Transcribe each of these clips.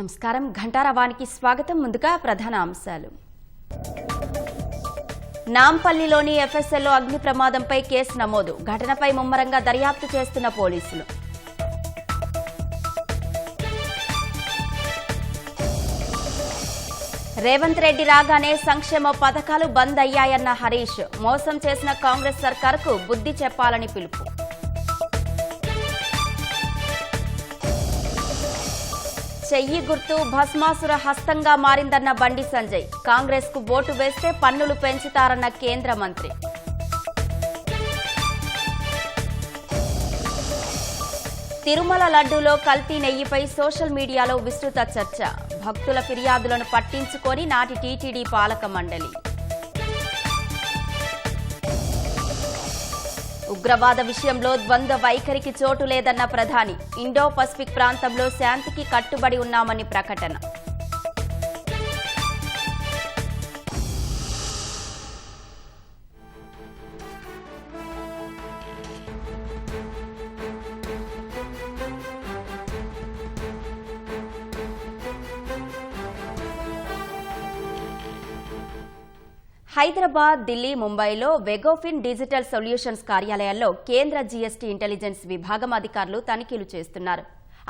నమస్కారం ఘంటారావానికి స్వాగతం. ముందుగా ప్రధాన అంశాలు. నాంపల్లిలోని ఎఫ్ఎస్ఎల్లో అగ్ని ప్రమాదంపై కేసు నమోదు. ఘటనపై ముమ్మరంగా దర్యాప్తు చేస్తున్న పోలీసులు. రేవంత్ రెడ్డి రాగానే సంక్షేమ పథకాలు బంద్ అయ్యాయన్న హరీష్. మోసం చేసిన కాంగ్రెస్ సర్కారుకు బుద్ధి చెప్పాలని పిలుపు. చెయ్యి గుర్తు భస్మాసుర హస్తంగా మారిందన్న బండి సంజయ్. కాంగ్రెస్ కు ఓటు వేస్తే పన్నులు పెంచుతారన్న కేంద్ర మంత్రి. తిరుమల లడ్డూలో కల్తీ నెయ్యిపై సోషల్ మీడియాలో విస్తృత చర్చ. భక్తుల ఫిర్యాదులను పట్టించుకొని నాటి టీటీడీ పాలక మండలి. ఉగ్రవాద విషయంలో ద్వంద్వ వైఖరికి చోటు లేదన్న ప్రధాని. ఇండో పసిఫిక్ ప్రాంతంలో శాంతికి కట్టుబడి ఉన్నామని ప్రకటన. హైదరాబాద్, ఢిల్లీ, ముంబైలో వెగోఫిన్ డిజిటల్ సొల్యూషన్స్ కార్యాలయాల్లో కేంద్ర జీఎస్టీ ఇంటెలిజెన్స్ విభాగం అధికారులు తనిఖీలు చేస్తున్నారు.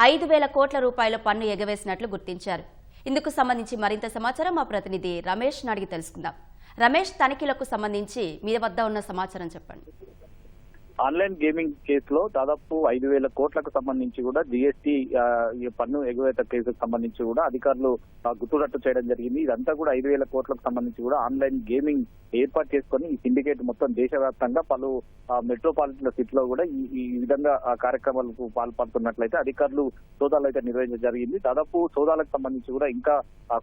5,000 కోట్ల రూపాయల పన్ను ఎగవేసినట్లు గుర్తించారు. ఇందుకు సంబంధించి మరింత సమాచారం మా ప్రతినిధి రమేష్ అడిగి తెలుసుకుందాం. రమేష్, తనిఖీలకు సంబంధించి మీ వద్ద ఉన్న సమాచారం చెప్పండి. ఆన్లైన్ గేమింగ్ కేసులో దాదాపు 5,000 కోట్లకు సంబంధించి కూడా జీఎస్టీ పన్ను ఎగువేత కేసుకు సంబంధించి కూడా అధికారులు గుర్తురట్టు చేయడం జరిగింది. ఇదంతా కూడా 5,000 కోట్లకు సంబంధించి కూడా ఆన్లైన్ గేమింగ్ ఏర్పాటు చేసుకుని ఈ సిండికేట్ మొత్తం దేశవ్యాప్తంగా పలు మెట్రోపాలిటన్ సిటీలో కూడా ఈ విధంగా కార్యక్రమాలకు పాల్పడుతున్నట్లయితే అధికారులు సోదాలు అయితే నిర్వహించడం జరిగింది. దాదాపు సోదాలకు సంబంధించి కూడా ఇంకా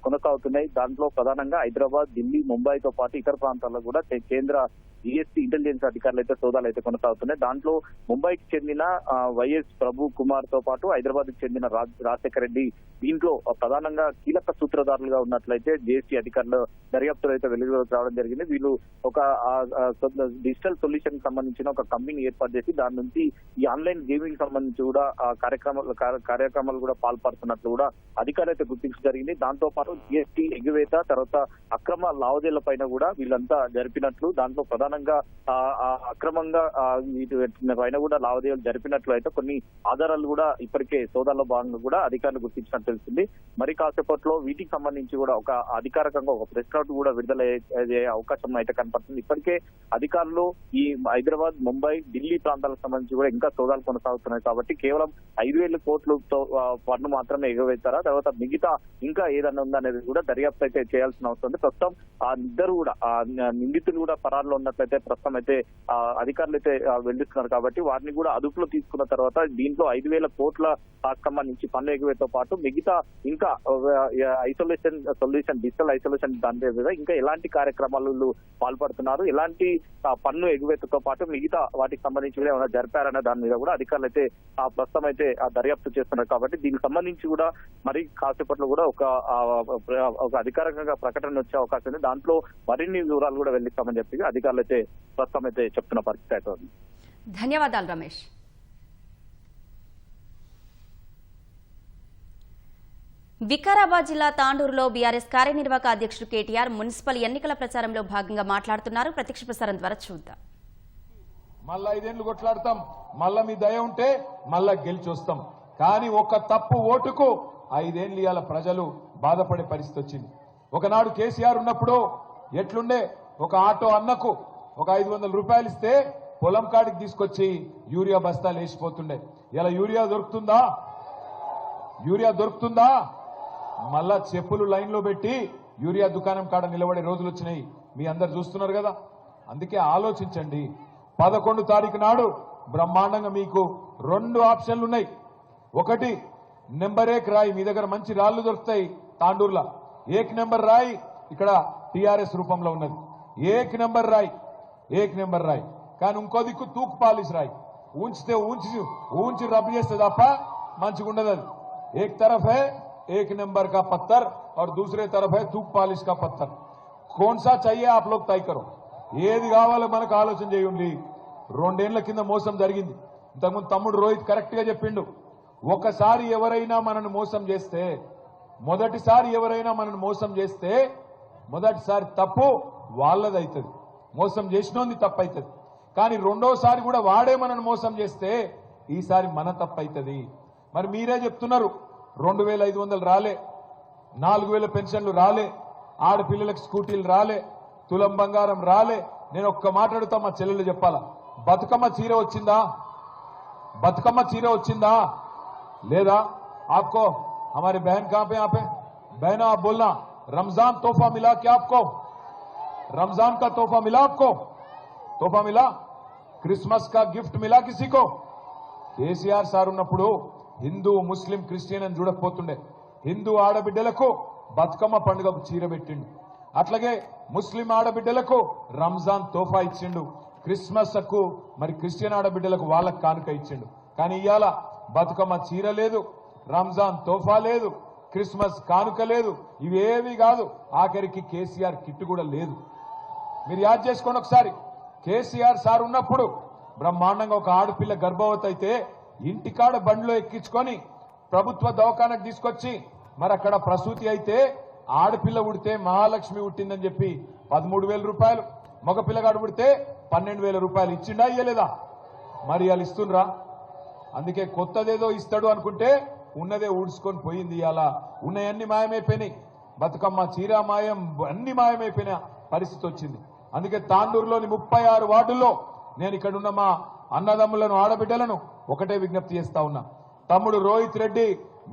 కొనసాగుతున్నాయి. దాంట్లో ప్రధానంగా హైదరాబాద్, ఢిల్లీ, ముంబైతో పాటు ఇతర ప్రాంతాల్లో కూడా కేంద్ర జీఎస్టీ ఇంటెలిజెన్స్ అధికారులు అయితే సోదాలు అయితే కొనసాగుతున్నాయి. దాంట్లో ముంబైకి చెందిన వైఎస్ ప్రభు కుమార్ తో పాటు హైదరాబాద్ కి చెందిన రాజశేఖర రెడ్డి దీంట్లో ప్రధానంగా కీలక సూత్రధారులుగా ఉన్నట్లయితే జీఎస్టీ అధికారులు దర్యాప్తులు అయితే వెలుగులోకి రావడం జరిగింది. వీళ్ళు ఒక డిజిటల్ సొల్యూషన్ సంబంధించిన ఒక కంపెనీ ఏర్పాటు చేసి దాని నుంచి ఈ ఆన్లైన్ గేమింగ్ సంబంధించి కూడా కార్యక్రమాలు కూడా పాల్పడుతున్నట్లు కూడా అధికారులు అయితే గుర్తించడం జరిగింది. దాంతో పాటు జీఎస్టీ ఎగువేత తర్వాత అక్రమ లావాదేవీల పైన కూడా వీళ్ళంతా జరిపినట్లు, దాంట్లో ప్రధానంగా అక్రమంగా పైన కూడా లావాదేవీలు జరిపినట్లు అయితే కొన్ని ఆధారాలు కూడా ఇప్పటికే సోదాల్లో భాగంగా కూడా అధికారులు గుర్తించినట్టు తెలిసింది. మరి కాసేపట్లో వీటికి సంబంధించి కూడా ఒక అధికారికంగా ఒక ప్రెస్ నోట్ కూడా విడుదలయ్యే అవకాశం అయితే కనపడుతుంది. ఇప్పటికే అధికారులు ఈ హైదరాబాద్, ముంబై, ఢిల్లీ ప్రాంతాలకు సంబంధించి కూడా ఇంకా సోదాలు కొనసాగుతున్నాయి. కాబట్టి కేవలం 5,000 కోట్లతో పన్ను మాత్రమే ఎగవేస్తారా, తర్వాత మిగతా ఇంకా ఏదన్నా ఉందనేది కూడా దర్యాప్తు అయితే చేయాల్సిన అవసరం ఉంది. ప్రస్తుతం ఆ ఇద్దరు కూడా నిందితులు కూడా పరారులో ఉన్నట్లయితే ప్రస్తుతం అయితే అధికారులు అయితే వెళ్తున్నారు. కాబట్టి వారిని కూడా అదుపులో తీసుకున్న తర్వాత దీంట్లో 5,000 కోట్ల సంబంధించి పన్ను ఎగువేతో పాటు మిగతా ఇంకా ఐసోలేషన్ సొల్యూషన్, డిజిటల్ ఐసోలేషన్ దాని మీద ఇంకా ఎలాంటి కార్యక్రమాలు పాల్పడుతున్నారు, ఎలాంటి పన్ను ఎగువేతతో పాటు మిగతా వాటికి సంబంధించి కూడా ఏమైనా జరిపారనే దాని మీద కూడా అధికారులు అయితే ప్రస్తుతం అయితే దర్యాప్తు చేస్తున్నారు. కాబట్టి దీనికి సంబంధించి కూడా మరి కాసేపట్లో కూడా ఒక అధికారికంగా ప్రకటన వచ్చే అవకాశం ఉంది. దాంట్లో మరిన్ని వివరాలు కూడా వెళ్లిస్తామని చెప్పి అధికారులు అయితే ప్రస్తుతం అయితే చెప్తున్న పరిస్థితి అయితే ఉంది. ధన్యవాదాలు రమేష్. వికారాబాద్ జిల్లా తాండూరులో బీఆర్ఎస్ కార్యనిర్వాహక అధ్యక్షుడు కేటీఆర్ మున్సిపల్ ఎన్నికల ప్రచారంలో భాగంగా మాట్లాడుతున్నారు. ప్రత్యక్ష ప్రసారం ద్వారా చూద్దాం. మళ్ళా 5 ఏళ్లు కొట్లాడతాం, మళ్ళా మీ దయ ఉంటే మళ్ళా గెలిచి వస్తాం. కానీ ఒక తప్పు ఓటుకు 5 ఏళ్లు ఇవాళ ప్రజలు బాధపడే పరిస్థితి వచ్చింది. ఒకనాడు కేసీఆర్ ఉన్నప్పుడు ఎట్లుండే, ఒక ఆటో అన్నకు ఒక 500 రూపాయలు ఇస్తే పొలం కాడికి తీసుకొచ్చి యూరియా బస్తాలు వేసిపోతుండే. ఇలా యూరియా దొరుకుతుందా? మళ్ళా చెప్పులు లైన్లో పెట్టి యూరియా దుకాణం కాడ నిలబడే రోజులు వచ్చినాయి. మీ అందరు చూస్తున్నారు కదా. అందుకే ఆలోచించండి. 11 తారీఖు నాడు బ్రహ్మాండంగా మీకు 2 ఆప్షన్లు ఉన్నాయి. ఒకటి నెంబర్ 1 రాయి, మీ దగ్గర మంచి రాళ్లు దొరుకుతాయి తాండూరులో. 1 నెంబర్ రాయి ఇక్కడ టీఆర్ఎస్ రూపంలో ఉన్నది. 1 నెంబర్ రాయి కానీ ఇంకో దిక్కు తూక్ పాలిష్ రాయి. ఊంచి రబ్ చేస్తే తప్ప మంచిగా ఉండదు. అది एक तरफ है 1 नंबर का पत्थर और दूसरे तरफ है थूक पालिश का पत्थर. कौन सा चाहिए आप लोग तय करो. ఏది కావాలో మనకు ఆలోచన చేయండి. 2 ఏళ్ల కింద మోసం జరిగింది. ఇంతకుముందు తమ్ముడు రోహిత్ కరెక్ట్ గా చెప్పిండు. ఒకసారి ఎవరైనా మనను మోసం చేస్తే మొదటిసారి ఎవరైనా మనల్ని మోసం చేస్తే మొదటిసారి తప్పు వాళ్ళదైతుంది, మోసం చేసినోంది తప్పు అవుతుంది. కానీ రెండోసారి కూడా వాడే మనల్ని మోసం చేస్తే ఈసారి మన తప్పు అవుతుంది. మరి మీరే చెప్తున్నారు 2500 రాలే, 4000 పెన్షన్లు రాలే, ఆడపిల్లలకు స్కూటీలు రాలే, తులం బంగారం రాలే. నేను ఒక్క మాట అడుగుతా, మా చెల్లెలు చెప్పాలా, బతుకమ్మ చీర వచ్చిందా? బతుకమ్మ చీర వచ్చిందా లేదా? आपको हमारे बहन कहां पे? यहाँ पे बहन आप बोलना, रमजान तोहफा मिला क्या आपको? रमजान का तोहफा मिला आपको? तोहफा मिला? क्रिसमस का गिफ्ट मिला किसी को? కేసీఆర్ సార్ ఉన్నప్పుడు హిందూ ముస్లిం క్రిస్టియన్ అని చూడకపోతుండే. హిందూ ఆడబిడ్డలకు బతుకమ్మ పండుగకు చీర పెట్టిండు, అట్లాగే ముస్లిం ఆడబిడ్డలకు రంజాన్ తోఫా ఇచ్చిండు, క్రిస్మస్ కు మరి క్రిస్టియన్ ఆడబిడ్డలకు వాళ్ళకు కానుక ఇచ్చిండు. కానీ ఇవాళ బతుకమ్మ చీర లేదు, రంజాన్ తోఫా లేదు, క్రిస్మస్ కానుక లేదు, ఇవేవి కాదు, ఆఖరికి కేసీఆర్ కిట్ కూడా లేదు. మీరు యాద్ చేసుకోండి ఒకసారి, కేసీఆర్ సార్ ఉన్నప్పుడు బ్రహ్మాండంగా ఒక ఆడపిల్ల గర్భవతి అయితే ఇంటికాడ బండిలో ఎక్కించుకొని ప్రభుత్వ దవాఖానకు తీసుకొచ్చి మరి అక్కడ ప్రసూతి అయితే ఆడపిల్ల ఉడితే మహాలక్ష్మి ఉట్టిందని చెప్పి 13,000 రూపాయలు, మగ పిల్లగాడు ఉడితే 12,000 రూపాయలు ఇచ్చిండా ఇయ్యలేదా? మరి వాళ్ళు ఇస్తుండ్రా? అందుకే కొత్తదేదో ఇస్తాడు అనుకుంటే ఉన్నదే ఊడ్చుకొని పోయింది. ఇలా ఉన్నాయన్ని మాయమైపోయినాయి, బతుకమ్మ చీర మాయం, అన్ని మాయమైపోయిన పరిస్థితి వచ్చింది. అందుకే తాండూరులోని 36 వార్డుల్లో నేను ఇక్కడ ఉన్న మా అన్నదమ్ములను ఆడబిడ్డలను ఒకటే విజ్ఞప్తి చేస్తా ఉన్నా. తమ్ముడు రోహిత్ రెడ్డి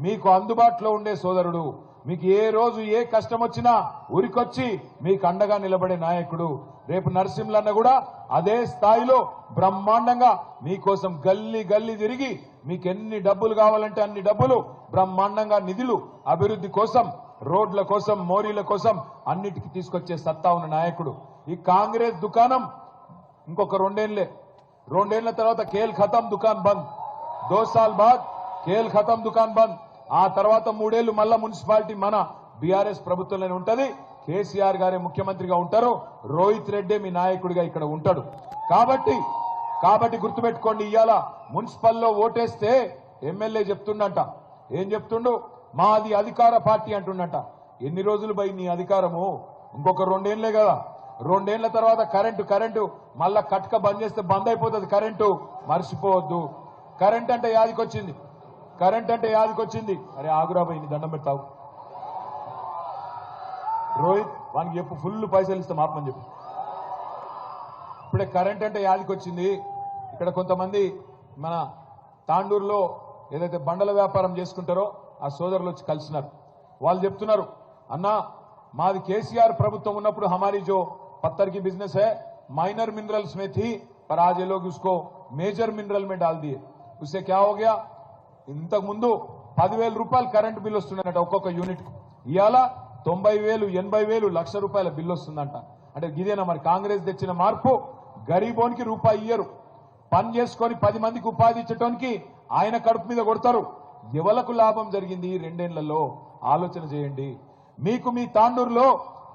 మీకు అందుబాటులో ఉండే సోదరుడు, మీకు ఏ రోజు ఏ కష్టం వచ్చినా ఉరికొచ్చి మీకు అండగా నిలబడే నాయకుడు. రేపు నరసింహలన్న కూడా అదే స్థాయిలో బ్రహ్మాండంగా మీకోసం గల్లీ గల్లీ తిరిగి మీకు ఎన్ని డబ్బులు కావాలంటే అన్ని డబ్బులు బ్రహ్మాండంగా నిధులు అభివృద్ధి కోసం, రోడ్ల కోసం, మోరీల కోసం అన్నిటికీ తీసుకొచ్చే సత్తా ఉన్న నాయకుడు. ఈ కాంగ్రెస్ దుకాణం ఇంకొక 2 ఏళ్లే, 2 ఏళ్ల తర్వాత కేల్ ఖతం దుకాన్ బంద్, 2 साल बाद కేల్ ఖతం దుకాన్ బంద్, ఆ తర్వాత 3 ఏళ్లు మళ్ళా మున్సిపాలిటీ మన బీఆర్ఎస్ ప్రభుత్వంలోనే ఉంటది. కేసీఆర్ గారే ముఖ్యమంత్రిగా ఉంటారు, రోహిత్ రెడ్డి మీ నాయకుడిగా ఇక్కడ ఉంటాడు. కాబట్టి గుర్తుపెట్టుకోండి, ఇవాళ మున్సిపల్లో ఓటేస్తే ఎమ్మెల్యే చెప్తుండంట, ఏం చెప్తుండు? మాది అధికార పార్టీ అంటుండంట. ఎన్ని రోజులు పోయి నీ అధికారము? ఇంకొక 2 ఏళ్లే కదా. 2 ఏళ్ల తర్వాత కరెంటు మళ్ళా కట్క బంద్ చేస్తే బంద్ అయిపోతుంది కరెంటు, మర్చిపోవద్దు. కరెంట్ అంటే యాదికొచ్చింది. అరే ఆగురా పోయి నీ దండం పెడతావు రోహిత్, వానికి చెప్పు ఫుల్ పైసలు ఇస్తాం ఆత్మని చెప్పు. ఇప్పుడే కరెంట్ అంటే యాదికొచ్చింది. ఇక్కడ కొంతమంది మన తాండూరులో ఏదైతే బండల వ్యాపారం చేసుకుంటారో ఆ సోదరులు వచ్చి కలిసినారు. వాళ్ళు చెప్తున్నారు, అన్నా మాది కేసీఆర్ ప్రభుత్వం ఉన్నప్పుడు हमारी जो पत्थर की बिजनेस है माइनर मिनरल्स में थी, पर आज ये लोग उसको मेजर मिनरल में डाल दिए. उससे क्या हो गया? ఇంతకు ముందు 10,000 రూపాయలు కరెంట్ బిల్ వస్తుందట ఒక్కొక్క యూనిట్, ఇవాళ 90,000, 80,000, ₹1,00,000 బిల్లు వస్తుందంట. అంటే ఇదేనా మరి కాంగ్రెస్ తెచ్చిన మార్పు? గరీబోనికి రూపాయి ఇయ్యరు, పని చేసుకొని 10 మందికి ఉపాధి ఇచ్చడానికి ఆయన కడుపు మీద కొడతారు. ఎవలకు లాభం జరిగింది ఈ 2 ఏళ్లలో? ఆలోచన చేయండి. మీకు మీ తాండూరులో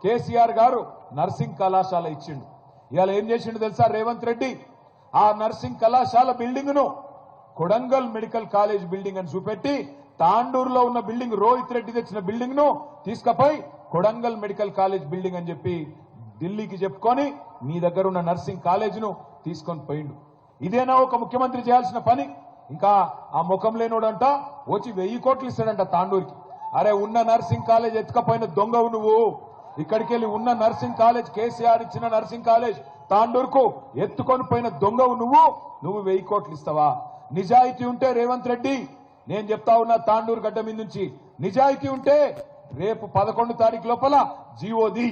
కేసీఆర్ గారు నర్సింగ్ కళాశాల ఇచ్చిండు. ఇవాళ ఏం చేసిండు తెలుసా రేవంత్ రెడ్డి? ఆ నర్సింగ్ కళాశాల బిల్డింగ్ ను కొడంగల్ మెడికల్ కాలేజ్ బిల్డింగ్ అని చూపెట్టి తాండూరులో ఉన్న బిల్డింగ్, రోహిత్ రెడ్డి తెచ్చిన బిల్డింగ్ ను తీసుకుపోయి కొడంగల్ మెడికల్ కాలేజ్ బిల్డింగ్ అని చెప్పి ఢిల్లీకి చెప్పుకొని మీ దగ్గర ఉన్న నర్సింగ్ కాలేజ్ ను తీసుకొని పోయిండు. ఇదేనా ఒక ముఖ్యమంత్రి చేయాల్సిన పని? ఇంకా ఆ ముఖం లేనోడంట వచ్చి 1000 కోట్లు ఇస్తాడంట తాండూరుకి. అరే ఉన్న నర్సింగ్ కాలేజ్ ఎత్తుకపోయిన దొంగవు నువ్వు. ఇక్కడికి వెళ్ళి ఉన్న నర్సింగ్ కాలేజ్, కేసీఆర్ ఇచ్చిన నర్సింగ్ కాలేజ్ తాండూరుకు ఎత్తుకొని పోయిన దొంగవు నువ్వు 1000 కోట్లు ఇస్తావా? నిజాయితీ ఉంటే రేవంత్ రెడ్డి, నేను చెప్తా ఉన్నా తాండూరు గడ్డ మీద నుంచి, నిజాయితీ ఉంటే రేపు 11 తారీఖు లోపల జీవోది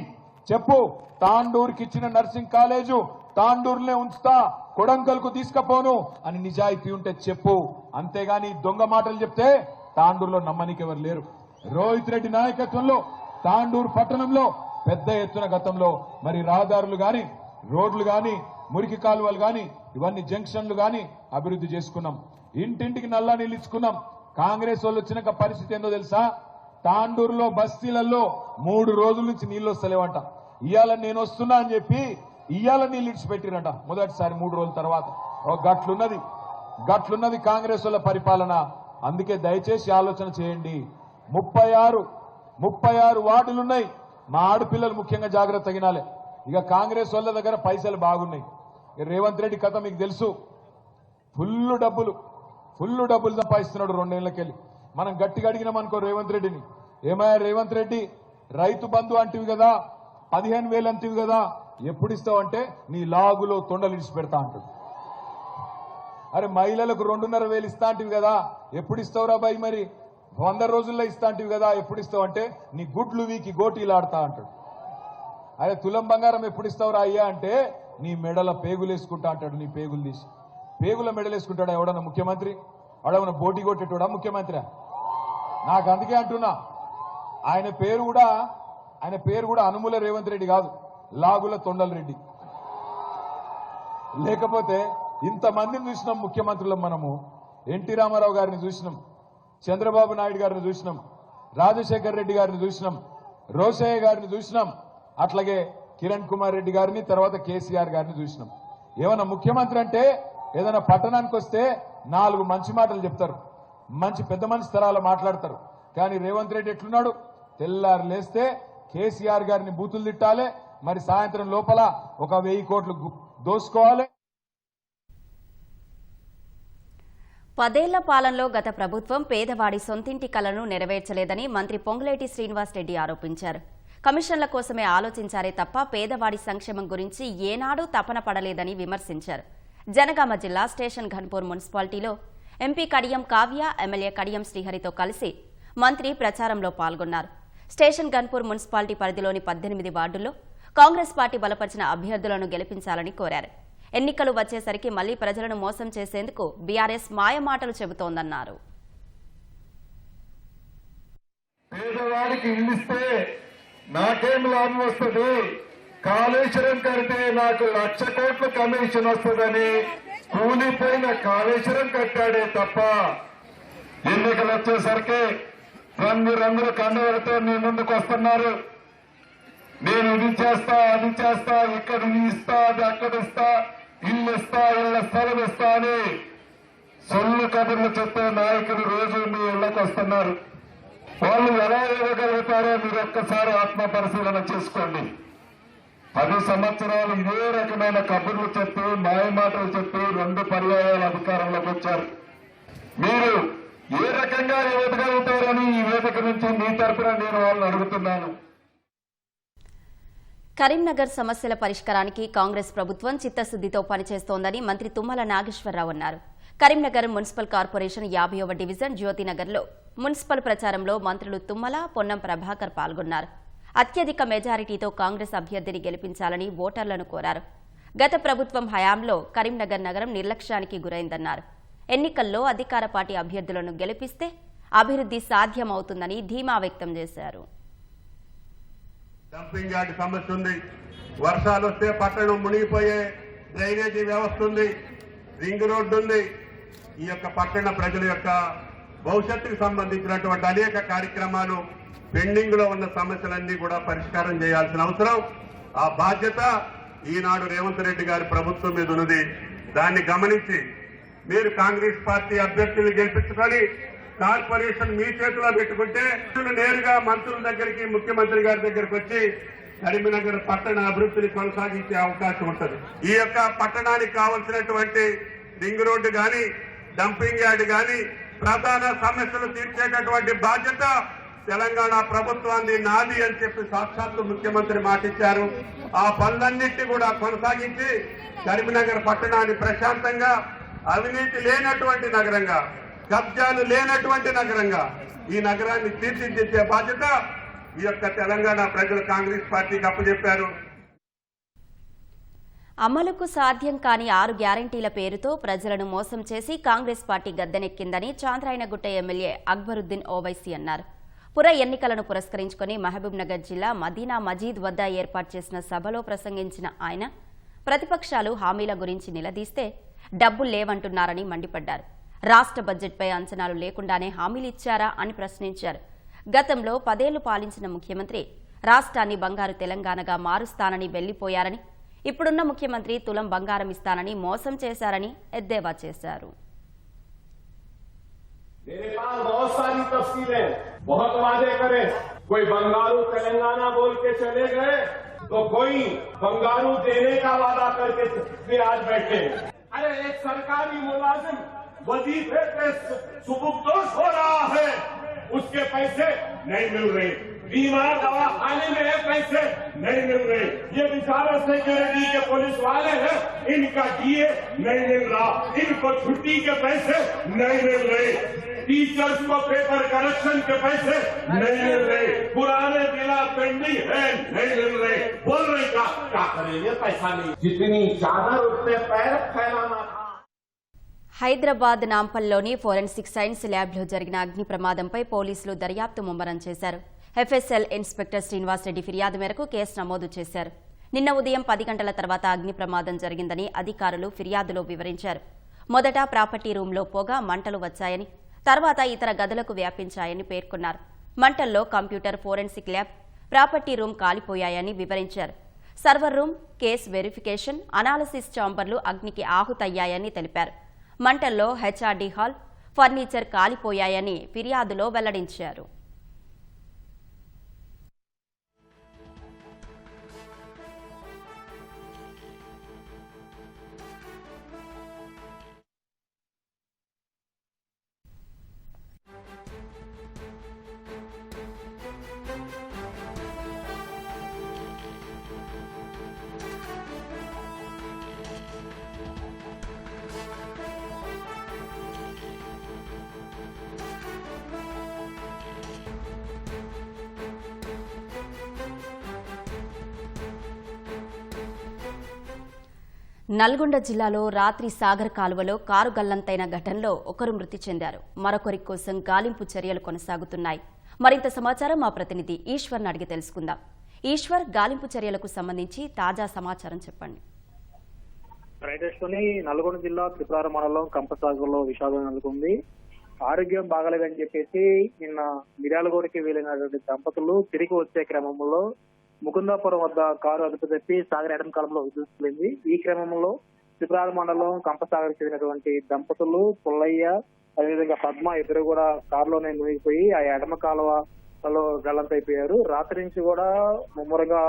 చెప్పు, తాండూరుకి ఇచ్చిన నర్సింగ్ కాలేజు తాండూరునే ఉంచుతా, కొడంగల్ కు తీసుకపోను అని నిజాయితీ ఉంటే చెప్పు. అంతేగాని దొంగ మాటలు చెప్తే తాండూరులో నమ్మనికి ఎవరు లేరు. రోహిత్ రెడ్డి నాయకత్వంలో తాండూరు పట్టణంలో పెద్ద ఎత్తున గతంలో మరి రహదారులు గాని, రోడ్లు గాని, మురికి కాలువలు గాని, ఇవన్నీ జంక్షన్లు గాని అభివృద్ధి చేసుకున్నాం. ఇంటింటికి నల్లా నీళ్ళు ఇచ్చుకున్నాం. కాంగ్రెస్ వాళ్ళు వచ్చినాక పరిస్థితి ఏందో తెలుసా? తాండూరులో బస్తీలలో 3 రోజుల నుంచి నీళ్లు వస్తలేవంట. ఇవాళ నేను వస్తున్నా అని చెప్పి ఇవాళ నీళ్ళు ఇడిచిపెట్టిరంట మొదటిసారి 3 రోజుల తర్వాత. గట్లున్నది కాంగ్రెస్ వాళ్ళ పరిపాలన. అందుకే దయచేసి ఆలోచన చేయండి. 36 వార్డులున్నాయి. మా ఆడపిల్లలు ముఖ్యంగా జాగ్రత్త తగినాలి. ఇక కాంగ్రెస్ వాళ్ళ దగ్గర పైసలు బాగున్నాయి. రేవంత్ రెడ్డి కథ మీకు తెలుసు. ఫుల్ డబ్బులు సంపాదిస్తున్నాడు 2 ఏళ్లకెళ్ళి. మనం గట్టిగా అడిగినాం అనుకో రేవంత్ రెడ్డిని, ఏమయ్యా రేవంత్ రెడ్డి, రైతు బంధు అంటివి కదా, 15,000 అంటివి కదా, ఎప్పుడు ఇస్తావు అంటే నీ లాగులో తొండలు ఇడిచి పెడతా అంటాడు. అరే మహిళలకు 2,500 ఇస్తా అంటివి కదా, ఎప్పుడు ఇస్తావురా బాయ్, మరి 100 రోజుల్లో ఇస్తా అంటివి కదా, ఎప్పుడు ఇస్తావు అంటే నీ గుడ్లు వీకి గోటీలాడతా అంటాడు. అరే తులం బంగారం ఎప్పుడు ఇస్తావురా అయ్యా అంటే నీ మెడల పేగులు వేసుకుంటా అంటాడు. నీ పేగులు తీసి పేగుల మెడలు వేసుకుంటాడా ఎవడన్నా ముఖ్యమంత్రి? వాడేమన్నా బోటి కొట్టేటోడా ముఖ్యమంత్రి? నాకు అందుకే అంటున్నా, ఆయన పేరు కూడా అనుముల రేవంత్ రెడ్డి కాదు, లాగుల తొండల రెడ్డి. లేకపోతే ఇంతమందిని చూసినాం ముఖ్యమంత్రులం. మనము ఎన్టీ రామారావు గారిని చూసినాం, చంద్రబాబు నాయుడు గారిని చూసినాం, రాజశేఖర్ రెడ్డి గారిని చూసినాం, రోషయ్య గారిని చూసినాం, అట్లాగే కిరణ్ కుమార్ రెడ్డి గారిని, తర్వాత కేసీఆర్ గారిని చూసినాం. ఏమన్నా ముఖ్యమంత్రి అంటే ఏదైనా పట్టణానికి వస్తే 4 మంచి మాటలు చెప్తారు, మంచి పెద్ద మనిషి తరాలు మాట్లాడతారు. కానీ రేవంత్ రెడ్డి ఎట్లున్నాడు? తెల్లారు లేస్తే కేసీఆర్ గారిని బూతులు తిట్టాలి, మరి సాయంత్రం లోపల ఒక 1000 కోట్లు దోసుకోవాలి. 10 ఏళ్ల పాలనలో గత ప్రభుత్వం పేదవాడి సొంతింటి కలను నెరవేర్చలేదని మంత్రి పొంగులేటి శ్రీనివాసరెడ్డి ఆరోపించారు. కమిషన్ల కోసమే ఆలోచించారే తప్ప పేదవాడి సంక్షేమం గురించి ఏనాడూ తపన పడలేదని విమర్శించారు. జనగామ జిల్లా స్టేషన్ ఘన్పూర్ మున్సిపాలిటీలో ఎంపీ కడియం కావ్య, ఎమ్మెల్యే కడియం శ్రీహరితో కలిసి మంత్రి ప్రచారంలో పాల్గొన్నారు. స్టేషన్ ఘన్పూర్ మున్సిపాలిటీ పరిధిలోని 18 వార్డుల్లో కాంగ్రెస్ పార్టీ బలపరిచిన అభ్యర్థులను గెలిపించాలని కోరారు. ఎన్నికలు వచ్చేసరికి మళ్లీ ప్రజలను మోసం చేసేందుకు బీఆర్ఎస్ మాయమాటలు చెబుతోందన్నారు. పేదవాడికి ఇల్లిస్తే నాకేం లాభం వస్తుంది, కాళేశ్వరం కడితే నాకు 1,00,000 కోట్ల కమిషన్ వస్తుందని కూలిపోయిన కాళేశ్వరం కట్టాడే తప్ప ఎన్నికలు వచ్చేసరికి రంగుల కండువలతో మీ ముందుకు వస్తున్నారు. నేను ఇది చేస్తా, అది చేస్తా, ఇక్కడ ఇస్తా, అది అక్కడ ఇస్తా, ఇల్లు ఇస్తా, ఇళ్ల స్థలం ఇస్తా అని సొల్లు కబుర్లు చెప్పే నాయకులు రోజు మీ ఇళ్లకు వస్తున్నారు. వాళ్ళు ఎలా ఇవ్వగలుగుతారో మీరు ఒక్కసారి ఆత్మ పరిశీలన చేసుకోండి. 10 సంవత్సరాలు ఇదే రకమైన కబుర్లు చెప్పి మాయమాటలు చెప్పి 2 పర్యాయాల అధికారంలోకి వచ్చారు. మీరు ఏ రకంగా ఇవ్వగలుగుతారని ఈ వేదిక నుంచి మీ తరఫున నేను వాళ్ళని అడుగుతున్నాను. కరీంనగర్ సమస్యల పరిష్కారానికి కాంగ్రెస్ ప్రభుత్వం చిత్తశుద్దితో పనిచేస్తోందని మంత్రి తుమ్మల నాగేశ్వరరావు అన్నారు. కరీంనగర్ మున్సిపల్ కార్పొరేషన్ 50వ డివిజన్ జ్యోతినగర్లో మున్సిపల్ ప్రచారంలో మంత్రులు తుమ్మల, పొన్నం ప్రభాకర్ పాల్గొన్నారు. అత్యధిక మెజారిటీతో కాంగ్రెస్ అభ్యర్థిని గెలిపించాలని ఓటర్లను కోరారు. గత ప్రభుత్వం హయాంలో కరీంనగర్ నగరం నిర్లక్ష్యానికి గురైందన్నారు. ఎన్నికల్లో అధికార పార్టీ అభ్యర్థులను గెలిపిస్తే అభివృద్ధి సాధ్యమవుతుందని ధీమా వ్యక్తం చేశారు. డంపింగ్ యార్డ్ సమస్య ఉంది, వర్షాలు వస్తే పట్టణం మునిగిపోయే డ్రైనేజీ వ్యవస్థ ఉంది, రింగ్ రోడ్డు ఉంది. ఈ యొక్క పట్టణ ప్రజల యొక్క భవిష్యత్తుకు సంబంధించినటువంటి అనేక కార్యక్రమాలు, పెండింగ్ లో ఉన్న సమస్యలన్నీ కూడా పరిష్కారం చేయాల్సిన అవసరం, ఆ బాధ్యత ఈనాడు రేవంత్ రెడ్డి గారి ప్రభుత్వం మీద ఉన్నది. దాన్ని గమనించి మీరు కాంగ్రెస్ పార్టీ అభ్యర్థులు గెలిపించుకొని కార్పొరేషన్ మీ చేతిలో పెట్టుకుంటే నేరుగా మంత్రుల దగ్గరికి, ముఖ్యమంత్రి గారి దగ్గరికి వచ్చి కరీంనగర్ పట్టణ అభివృద్ధిని కొనసాగించే అవకాశం ఉంటుంది. ఈ యొక్క పట్టణానికి కావలసినటువంటి రింగ్ రోడ్డు గాని, డంపింగ్ యార్డ్ గాని, ప్రధాన సమస్యలు తీర్చేటటువంటి బాధ్యత తెలంగాణ ప్రభుత్వాన్ని నాది అని చెప్పి సాక్షాత్తు ముఖ్యమంత్రి మాటిచ్చారు. ఆ పనులన్నింటినీ కూడా కొనసాగించి కరీంనగర్ పట్టణాన్ని ప్రశాంతంగా, అవినీతి లేనటువంటి నగరంగా, కబ్జాలు లేనటువంటి నగరంగా ఈ నగరాన్ని తీర్చిదిద్దే బాధ్యత ఈ యొక్క తెలంగాణ ప్రజలు కాంగ్రెస్ పార్టీకి అప్పచెప్పారు. అమలుకు సాధ్యం కాని 6 గ్యారంటీల పేరుతో ప్రజలను మోసం చేసి కాంగ్రెస్ పార్టీ గద్దెనెక్కిందని చాంద్రాయనగుట్ట ఎమ్మెల్యే అక్బరుద్దీన్ ఓవైసీ అన్నారు. పుర ఎన్నికలను పురస్కరించుకుని మహబూబ్ నగర్ జిల్లా మదీనా మజీద్ వద్ద ఏర్పాటు చేసిన సభలో ప్రసంగించిన ఆయన ప్రతిపక్షాలు హామీల గురించి నిలదీస్తే డబ్బులు లేవంటున్నారని మండిపడ్డారు. రాష్ట్ర బడ్జెట్పై అంచనాలు లేకుండానే హామీలిచ్చారా అని ప్రశ్నించారు. గతంలో 10 ఏళ్లు పాలించిన ముఖ్యమంత్రి రాష్ట్రాన్ని బంగారు తెలంగాణగా మారుస్తానని వెళ్లిపోయారని, ఇప్పుడున్న ముఖ్యమంత్రి తులం బంగారం ఇస్తానని మోసం చేశారని ఎద్దేవా చేశారు. बहुत वादे करे, कोई बंगारू तेलंगाना बोल के चले गए तो कोई बंगारू देने का वादा करके भी आज बैठे। अरे एक सरकारी मुलाजिम वजीफे पे सुबुकदोश हो रहा है, उसके पैसे नहीं मिल रहे, बीमार दवा खाने में है पैसे नहीं मिल रहे, ये बेचारा सिक्योरिटी के पुलिस वाले हैं इनका डीए नहीं मिल रहा, इनको छुट्टी के पैसे नहीं मिल रहे, टीचर्स को पेपर करेक्शन के पैसे नहीं मिल रहे, पुराने बिला पेंडिंग है नहीं मिल रहे, बोल रहे क्या करेंगे, पैसा नहीं, जितनी चादर उतने पैर फैलाना था। హైదరాబాద్ నాంపల్లిలోని ఫోరెన్సిక్ సైన్స్ ల్యాబ్లో జరిగిన అగ్ని ప్రమాదంపై పోలీసులు దర్యాప్తు ముమ్మరం చేశారు. ఎఫ్ఎస్ఎల్ ఇన్స్పెక్టర్ శ్రీనివాసరెడ్డి ఫిర్యాదు మేరకు కేసు నమోదు చేశారు. నిన్న ఉదయం 10 గంటల తర్వాత అగ్ని ప్రమాదం జరిగిందని అధికారులు ఫిర్యాదులో వివరించారు. మొదట ప్రాపర్టీ రూంలో పొగ మంటలు వచ్చాయని, తర్వాత ఇతర గదులకు వ్యాపించాయని పేర్కొన్నారు. మంటల్లో computer forensic lab, property room కాలిపోయాయని వివరించారు. Server room, case verification, analysis ఛాంబర్లు అగ్నికి ఆహుతయ్యాయని తెలిపారు. మంటల్లో హెచ్ఆర్డీ హాల్, ఫర్నిచర్ కాలిపోయాయని ఫిర్యాదులో వెల్లడించారు. నల్గొండ జిల్లాలో రాత్రి సాగర్ కాలువలో కారు గల్లంతైన ఘటనలో ఒకరు మృతి చెందారు. మరొకరి కోసం గాలింపు చర్యలు కొనసాగుతున్నాయి. మరింత సమాచారం మా ప్రతినిధి ఈశ్వర్ని అడిగి తెలుసుకుందాం. ఈశ్వర్, గాలింపు చర్యలకు సంబంధించి తాజా సమాచారం చెప్పండి. రైటర్స్లోని నల్గొండ జిల్లా త్రిపురార మండలం కంపసాగర్లో విషాదం నెలకొంది. ఆరోగ్యం బాగాలేదని చెప్పేసి నిన్న మిర్యాలగూడకి వెళ్లినటువంటి దంపతులు తిరిగి వచ్చే క్రమంలో ముకుందాపురం వద్ద కారు అదుపు తప్పి సాగర్ ఎడమ కాలంలో విద్యుత్తులింది. ఈ క్రమంలో త్రిపురార మండలం కంపసాగర్ చెందినటువంటి దంపతులు పుల్లయ్య, అదేవిధంగా పద్మ ఇద్దరు కూడా కారులోనే మునిగిపోయి ఆ ఎడమ కాలువలో గల్లంతైపోయారు. రాత్రి నుంచి కూడా ముమ్మరంగా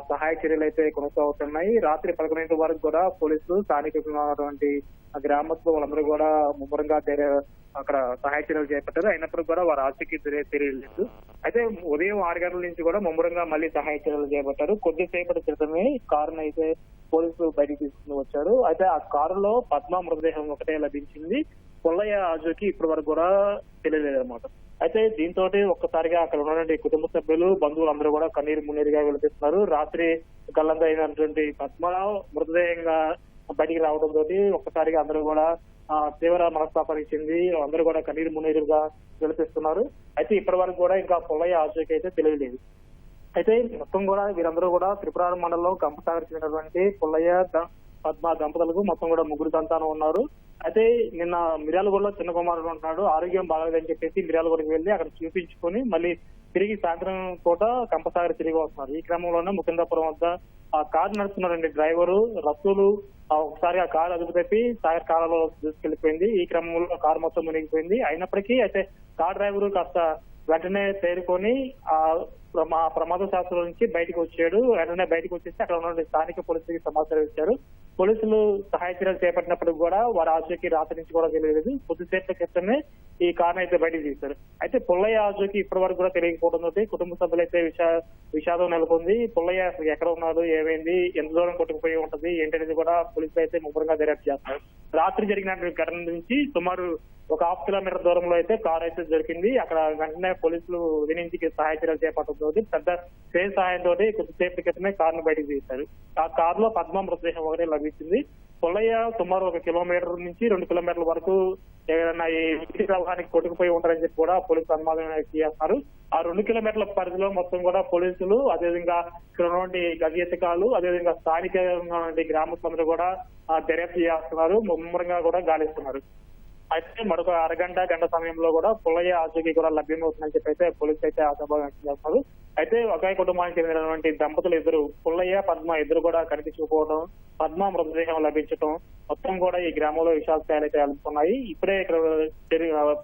సహాయ చర్యలు అయితే కొనసాగుతున్నాయి. రాత్రి 11 వరకు కూడా పోలీసులు స్థానికున్నటువంటి గ్రామస్తులు వాళ్ళందరూ కూడా ముమ్మరంగా అక్కడ సహాయ చర్యలు చేపట్టారు. అయినప్పుడు కూడా వారు ఆచూకీ తెలియలేదు. అయితే ఉదయం 6 గంటల నుంచి కూడా ముమ్మరంగా మళ్ళీ సహాయ చర్యలు చేపట్టారు. కొద్దిసేపటి క్రితమే కారును అయితే పోలీసులు బయటికి తీసుకుని వచ్చారు. అయితే ఆ కారులో పద్మ మృతదేహం ఒకటే లభించింది. పుల్లయ్య ఆచూకీ ఇప్పటి వరకు కూడా తెలియలేదన్నమాట. అయితే దీంతో ఒక్కసారిగా అక్కడ ఉన్నటువంటి కుటుంబ సభ్యులు, బంధువులు అందరూ కూడా కన్నీరు మున్నీరుగా విలపిస్తున్నారు. రాత్రి గల్లంత అయినటువంటి పద్మ మృతదేహంగా బయటికి రావడంతో ఒక్కసారిగా అందరూ కూడా తీవ్ర మనస్తాపానికి చెంది అందరూ కూడా కన్నీరు మున్నీరుగా విలపిస్తున్నారు. అయితే ఇప్పటి వరకు కూడా ఇంకా పుల్లయ్య ఆచూకీ అయితే తెలియలేదు. అయితే మొత్తం కూడా వీరందరూ కూడా త్రిపురార మండలంలో కంపసాగర్ చెందినటువంటి పుల్లయ్య, పద్మ దంపతులకు మొత్తం కూడా 3 సంతానం ఉన్నారు. అయితే నిన్న మిర్యాలగూడలో చిన్న కుమారుడు ఉంటున్నాడు. ఆరోగ్యం బాగాలేదని చెప్పేసి మిర్యాలగూడకి వెళ్లి అక్కడ చూపించుకొని మళ్ళీ తిరిగి సాయంత్రం పూట కంపసాగర్ తిరిగి వస్తున్నారు. ఈ క్రమంలోనే ముకుందాపురం వద్ద ఆ కారు నడుస్తున్నటువంటి డ్రైవరు రసూలు ఒకసారి ఆ కారు అదుపు తప్పి సాగర్ కాలంలో దూసుకెళ్లిపోయింది. ఈ క్రమంలో కారు మొత్తం మునిగిపోయింది. అయినప్పటికీ అయితే కార్ డ్రైవరు కాస్త వెంటనే తేరుకొని మా ప్రమాద శాస్త్రం నుంచి బయటకు వచ్చాడు. వెంటనే బయటకు వచ్చేసి అక్కడ ఉన్న స్థానిక పోలీసులకి సమాచారం ఇచ్చారు. పోలీసులు సహాయ చర్యలు చేపట్టినప్పుడు కూడా వారి ఆచూకీ రాత్రి నుంచి కూడా తెలియలేదు. కొద్దిసేపటి క్రితమే ఈ కారును అయితే బయటకు తీశారు. అయితే పుల్లయ్య ఆచూకీ ఇప్పటి వరకు కూడా తెలియకపోవడంతో కుటుంబ సభ్యులైతే విషాదం నెలకొంది. పుల్లయ్య అసలు ఎక్కడ ఉన్నాడు, ఏమైంది, ఎంత దూరం కొట్టుకుపోయి ఉంటది ఏంటనేది కూడా పోలీసులు అయితే ముమ్మరంగా దర్యాప్తు చేస్తున్నారు. రాత్రి జరిగినటువంటి ఘటన నుంచి సుమారు ఒక 1/2 కిలోమీటర్ దూరంలో అయితే కారు అయితే దొరికింది. అక్కడ వెంటనే పోలీసులు ఉదయించి సహాయ చర్యలు చేపట్టడంతో పెద్ద ట్రైన్ సహాయంతో కొద్దిసేపటి క్రితమే కారును బయటకు తీశారు. ఆ కారులో పద్మ మృతదేహం ఒకటే లభించింది. పుల్లయ్య సుమారు 1 కిలోమీటర్ నుంచి 2 కిలోమీటర్ల వరకు ఏదైనా ఈ నీటి ప్రవాహానికి కొట్టుకుపోయి ఉంటారని చెప్పి కూడా పోలీసులు అనుమానం చేస్తున్నారు. ఆ 2 కిలోమీటర్ల పరిధిలో మొత్తం కూడా పోలీసులు, అదేవిధంగా ఇక్కడ ఉన్నటువంటి గజెత్తకాలు, అదేవిధంగా స్థానికంగా గ్రామస్తులందరూ కూడా దర్యాప్తు చేస్తున్నారు. ముమ్మరంగా కూడా గాలిస్తున్నారు. అయితే మరొక గంట సమయంలో కూడా పుల్లయ్య ఆచూకీ కూడా లభ్యమవుతుందని చెప్పి అయితే పోలీసులు అయితే ఆశాభావం వ్యక్తం చేస్తున్నారు. అయితే ఒకే కుటుంబానికి చెందినటువంటి దంపతులు ఇద్దరు, పుల్లయ్య, పద్మ ఇద్దరు కూడా కనిపించకపోవడం, పద్మ మృతదేహం లభించడం మొత్తం కూడా ఈ గ్రామంలో విషాద స్థాయిలు అయితే అలుపుకున్నాయి. ఇప్పుడే ఇక్కడ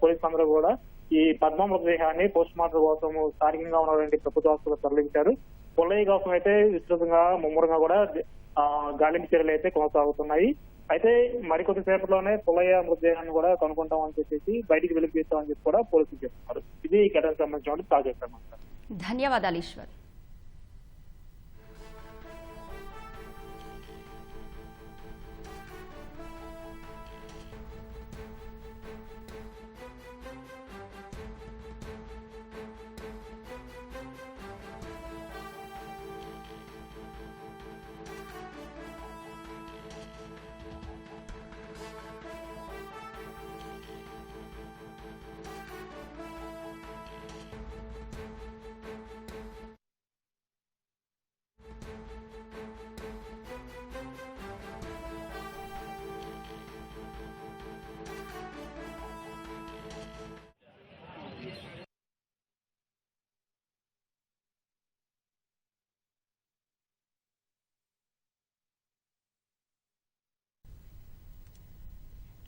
పోలీసులు అందరూ కూడా ఈ పద్మ మృతదేహాన్ని పోస్ట్ మార్టం కోసం స్థానికంగా ఉన్నటువంటి ప్రభుత్వ ఆసుపత్రికి తరలించారు. పుల్లయ్య కోసం అయితే విస్తృతంగా ముమ్మరంగా కూడా గాలింపు చర్యలు అయితే కొనసాగుతున్నాయి. అయితే మరికొద్ది సేపట్లోనే పుల్లయ్య మృతదేహాన్ని కూడా కనుక్కుంటామని చెప్పేసి బయటికి వెలికి తీస్తామని చెప్పి కూడా పోలీసులు చెప్తున్నారు. ఇది ఈ ఘటనకు సంబంధించిన తాజా సమాచారం. ధన్యవాదాలు ఈశ్వర్.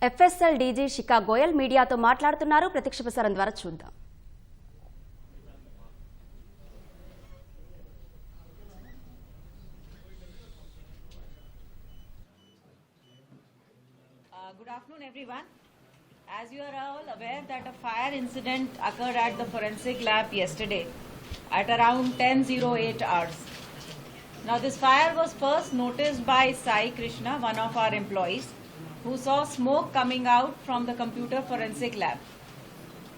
ఎఫ్ఎస్ఎల్ డీజీ శిఖా గోయల్ మీడియాతో మాట్లాడుతున్నారు. ప్రత్యక్ష ప్రసారం ద్వారా చూద్దాం. Good afternoon, everyone. As you are all aware that a fire incident occurred at the forensic lab yesterday at around 10:08 hours. Now, this fire was first noticed by Sai Krishna, one of our employees, who saw smoke coming out from the computer forensic lab.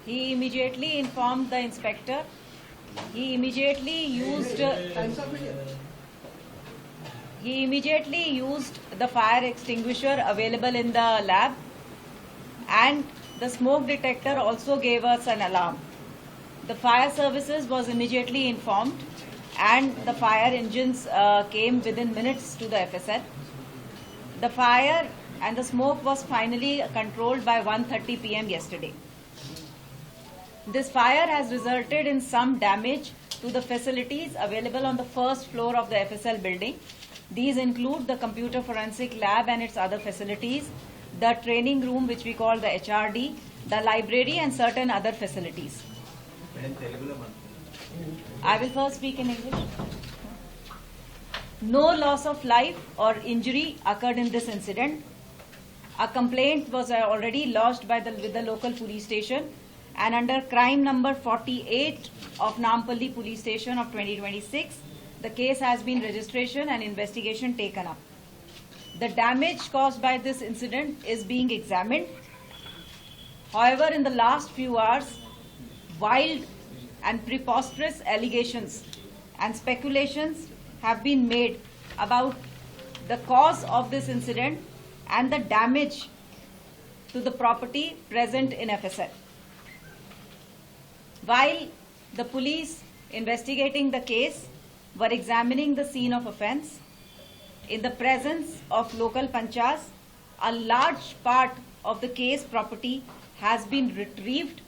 He immediately informed the inspector. He immediately used the fire extinguisher available in the lab, and the smoke detector also gave us an alarm. The fire services was immediately informed, and the fire engines came within minutes to the FSL. The fire and the smoke was finally controlled by 1:30 p.m. yesterday. This fire has resulted in some damage to the facilities available on the first floor of the FSL building. These include the computer forensic lab and its other facilities, the training room which we call the HRD, the library and certain other facilities. I will first speak in English. No loss of life or injury occurred in this incident. A complaint was already lodged with the local police station, and under crime number 48 of Nampalli Police Station of 2026, the case has been registration and investigation taken up. The damage caused by this incident is being examined. However, in the last few hours, wild and preposterous allegations and speculations have been made about the cause of this incident and the damage to the property present in FSL. While the police investigating the case were examining the scene of offence, in the presence of local panchas, a large part of the case property has been retrieved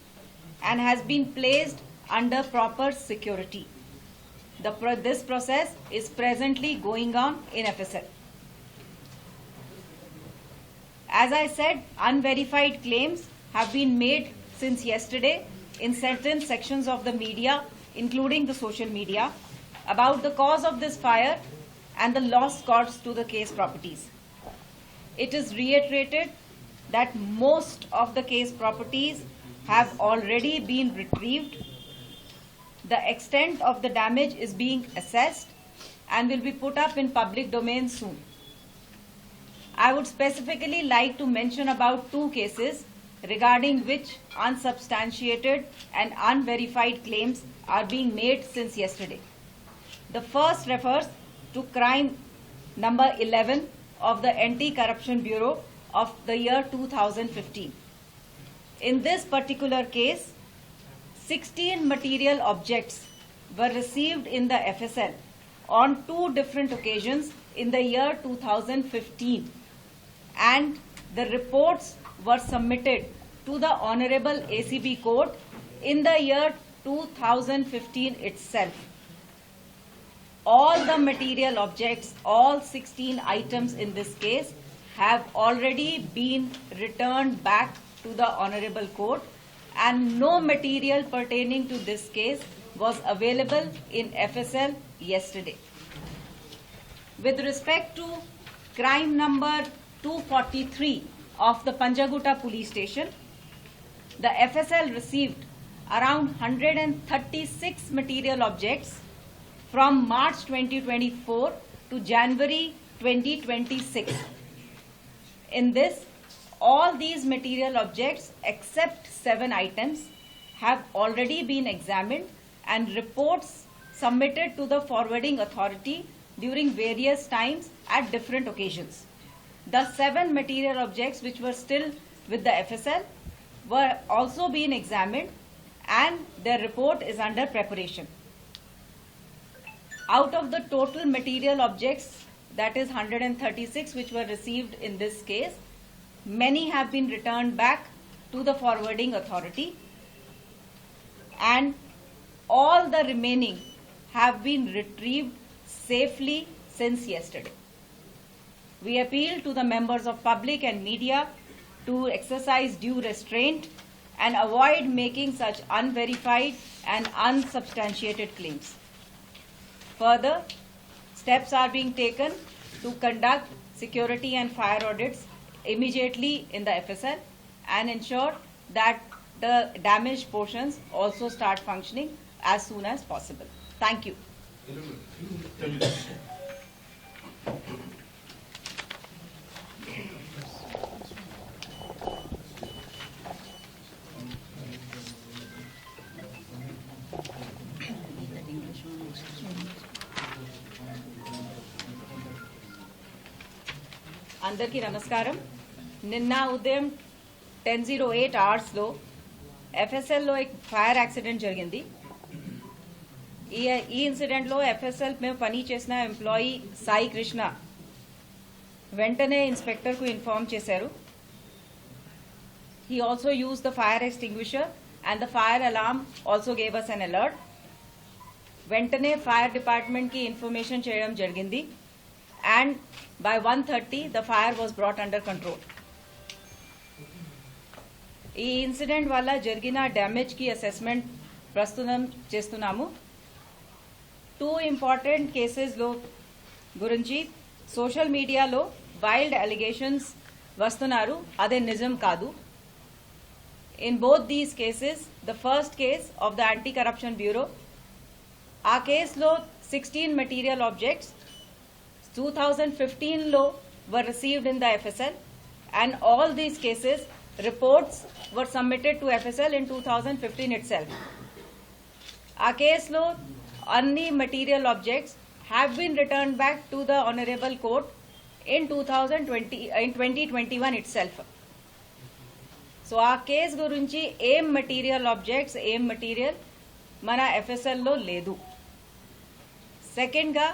and has been placed under proper security. This process is presently going on in FSL. As I said, unverified claims have been made since yesterday in certain sections of the media, including the social media, about the cause of this fire and the loss caused to the case properties. It is reiterated that most of the case properties have already been retrieved. The extent of the damage is being assessed and will be put up in public domain soon. I would specifically like to mention about two cases regarding which unsubstantiated and unverified claims are being made since yesterday. The first refers to crime number 11 of the Anti-Corruption Bureau of the year 2015. In this particular case, 16 material objects were received in the FSL on 2 different occasions in the year 2015, and the reports were submitted to the Honorable ACB Court in the year 2015 itself. All the material objects, all 16 items in this case, have already been returned back to the Honorable Court, and no material pertaining to this case was available in FSL yesterday. With respect to crime number 243 of the Panjaguta police station, the FSL received around 136 material objects from March 2024 to January 2026. In this, all these material objects except 7 items have already been examined and reports submitted to the forwarding authority during various times at different occasions. The 7 material objects which were still with the FSL were also being examined and their report is under preparation. Out of the total material objects, that is 136 which were received in this case, many have been returned back to the forwarding authority and all the remaining have been retrieved safely since yesterday. We appeal to the members of public and media to exercise due restraint and avoid making such unverified and unsubstantiated claims. Further, steps are being taken to conduct security and fire audits immediately in the FSL and ensure that the damaged portions also start functioning as soon as possible. Thank you. అందరికీ నమస్కారం. నిన్న ఉదయం 10:08 అవర్స్లో ఎఫ్ఎస్ఎల్లో ఒక fire accident జరిగింది. ఈ ఇన్సిడెంట్లో FSL మేము పని చేసిన ఎంప్లాయీ సాయి కృష్ణ వెంటనే ఇన్స్పెక్టర్కు ఇన్ఫార్మ్ చేశారు. He also used the fire extinguisher and the fire alarm also gave us an alert. వెంటనే ఫైర్ డిపార్ట్మెంట్కి ఇన్ఫర్మేషన్ చేయడం జరిగింది and by 1:30 the fire was brought under control. ఈ ఇన్సిడెంట్ వల్ల జరిగిన డ్యామేజ్ కి అసెస్మెంట్ ప్రస్తుతం చేస్తున్నాము. 2 ఇంపార్టెంట్ కేసెస్ లో గురించి సోషల్ మీడియాలో వైల్డ్ అలిగేషన్స్ వస్తున్నారు, అదే నిజం కాదు. In both these cases, the first case of the Anti-Corruption Bureau, ఆ కేసులో 16 material objects 2015 లో were received in the FSL and all these cases reports were submitted to FSL in 2015 itself. Our case lo any material objects have been returned back to the honorable court in 2021 itself. So our case gurinchi em material objects em material mana FSL lo ledu. Second ga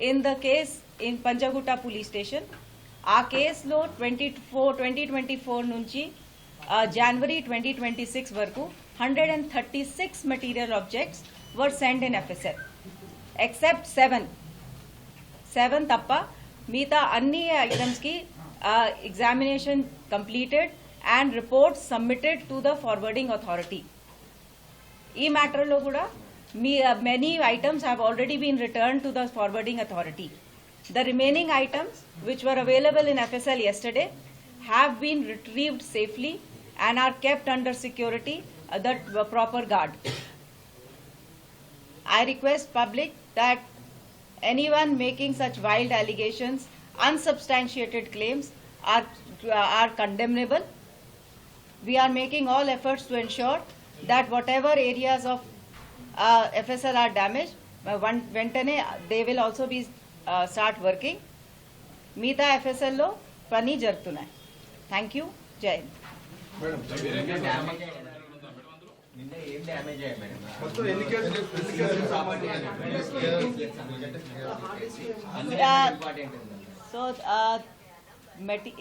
in the case in Panjaguta police station, our case lo 2024 nunchi January 2026 వరకు 136 material objects were sent in FSL except 7 తప్ప మిగతా అన్ని items కి examination completed and reports submitted to the forwarding authority. ఈ matter లో కూడా many items have already been returned to the forwarding authority. The remaining items which were available in FSL yesterday have been retrieved safely and are kept under security the proper guard. I request public that anyone making such wild allegations, unsubstantiated claims are condemnable. We are making all efforts to ensure that whatever areas of FSL are damaged, ventane they will also be start working. Meeta FSL lo pani jartunayi. Thank you. Jai Hind. So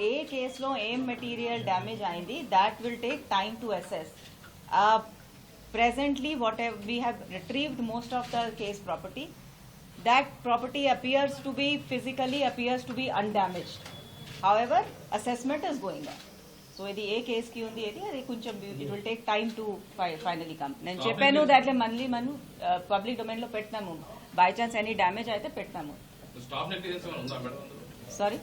ఏ కేసులో ఏం material damage అయింది, that will take time to assess. Presently whatever we have retrieved most of the case property, that property appears to be physically undamaged. However, assessment is going on. So ఇది ఏ case కి ఉంది అది కొంచెం it will take time to finally come. నేను చెప్పాను దాంట్లో మళ్ళీ మనం పబ్లిక్ డొమైన్ లో పెట్టినాము, బై ఛాన్స్ ఎనీ డ్యామేజ్ అయితే పెట్టినాము. సారీ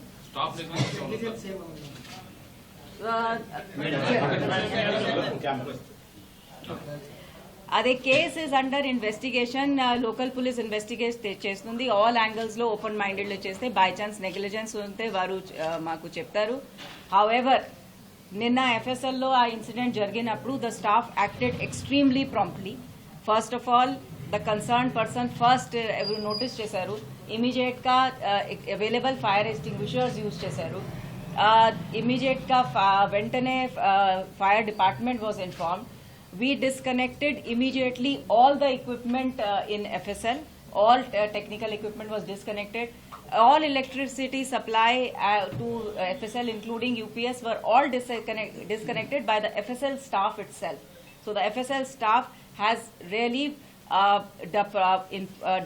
అదే case is under investigation. Local police investigate చేస్తుంది. ఆల్ యాంగిల్స్ లో ఓపెన్ మైండెడ్ లో చేస్తే బై ఛాన్స్ నెగ్లిజెన్స్ ఉంటే వారు మాకు చెప్తారు. హౌఎవర్ నిన్న FSL లో ఆ ఇన్సిడెంట్ జరిగినప్పుడు the staff acted extremely promptly. First of all the concern person first ఎవరు నోటీస్ చేశారు, ఇమీడియట్ గా అవైలబుల్ ఫైర్ ఎక్స్టింగ్విషర్స్ యూజ్ చేశారు. ఇమీడియట్ గా వెంటనే fire department was informed. We disconnected immediately all the equipment in FSL. All technical equipment was disconnected. All electricity supply to FSL, including UPS, were all disconnected by the FSL staff itself. So the FSL staff has really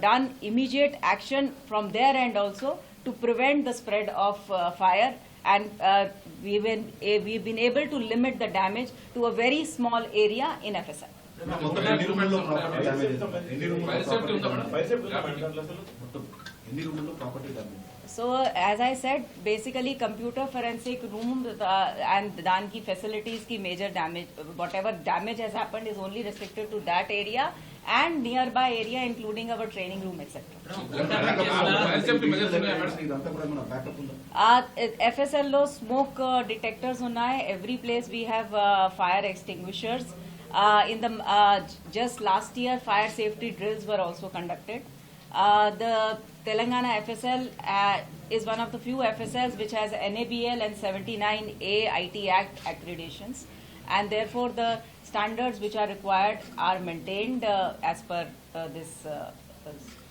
done immediate action from their end also to prevent the spread of fire. And we've been able to limit the damage to a very small area in FSL. So as I said, basically computer forensic room and danki facilities ki major damage, whatever damage has happened is only restricted to that area and nearby area, including our training room, etc. FSL lo smoke detectors unnai. Every place we have fire extinguishers. In the just last year, fire safety drills were also conducted. The Telangana FSL is one of the few FSLs which has NABL and 79A IT Act accreditations, and therefore the standards which are required are maintained as per this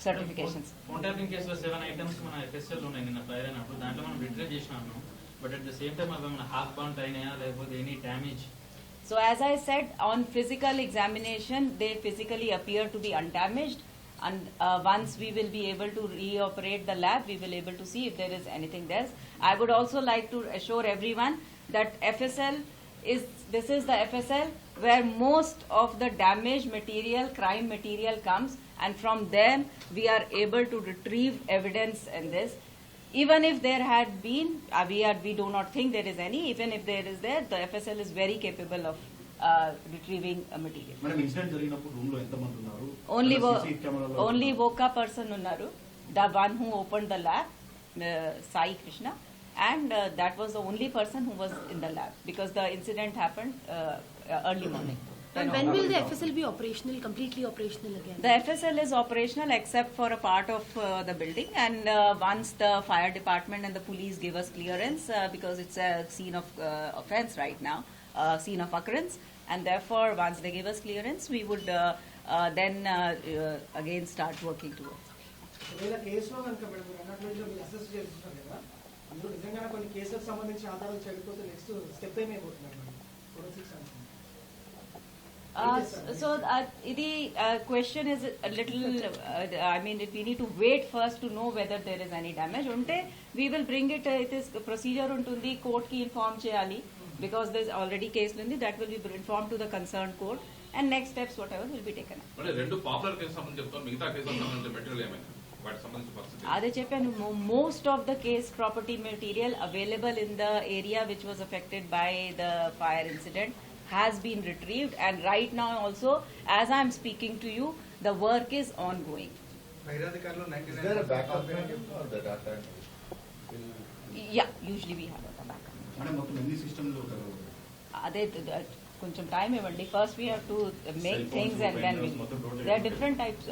certifications. Counterfeiting case లో 7 items మన FSL లో ఉన్నాయి. నిన్న fire అయినప్పుడు దాంట్లో మనం retrieve చేసినాము. But at the same time అవి మన హాఫ్ బౌండ్ అయినాయా లేకపోతే any damage? So as I said, on physical examination, they physically appear to be undamaged. And once we will be able to reoperate the lab, we will be able to see if there is anything there. I would also like to assure everyone that this is the FSL where most of the damaged material, crime material comes, and from them we are able to retrieve evidence in this. Even if there had been, we do not think there is any. Even if there is there, the FSL is very capable of retrieving material. Madam, incident జరిగినప్పుడు room లో ఎంత మంది ఉన్నారు? Only Voka person unnaru, the one who opened the lab, Sai Krishna, and that was the only person who was in the lab because the incident happened early morning. And when will the FSL be operational, completely operational again? The FSL is operational except for a part of the building, and once the fire department and the police give us clearance, because it's a scene of offense right now, scene of occurrence, and therefore once they give us clearance, we would then again start working towards. ఒకవేళ కేసులో కనుక madam అన్నట్లు మీరు assess చేస్తున్నారు కదా, అందులో నిజంగా కొన్ని కేసులకు సంబంధించిన ఆధారాలు చెడిపోతే నెక్స్ట్ స్టెప్ ఏమైపోతున్నారు madam? So the question is a little, I mean, we need to wait first to know whether there is any damage. Unte, we will bring it, it is procedure untundi, court ki inform cheyali, because there is already case undi, that will be informed to the concerned court, and next steps whatever will be taken. రెండు popular case సంబంధించి చెప్తాం, మిగతా కేసులకు సంబంధించిన material ఏమైనా వాటి సంబంధించిన పరిస్థితి? అదే చెప్పాను, most of the case property material available in the area which was affected by the fire incident has been retrieved, and right now also as I am speaking to you, the work is ongoing. Is there a backup or the data? Yeah, usually we have a backup. Madam, మొత్తం ఎన్ని systems లో అదే కొంచెం time ఇవ్వండి. First we have to make things and then there are different types.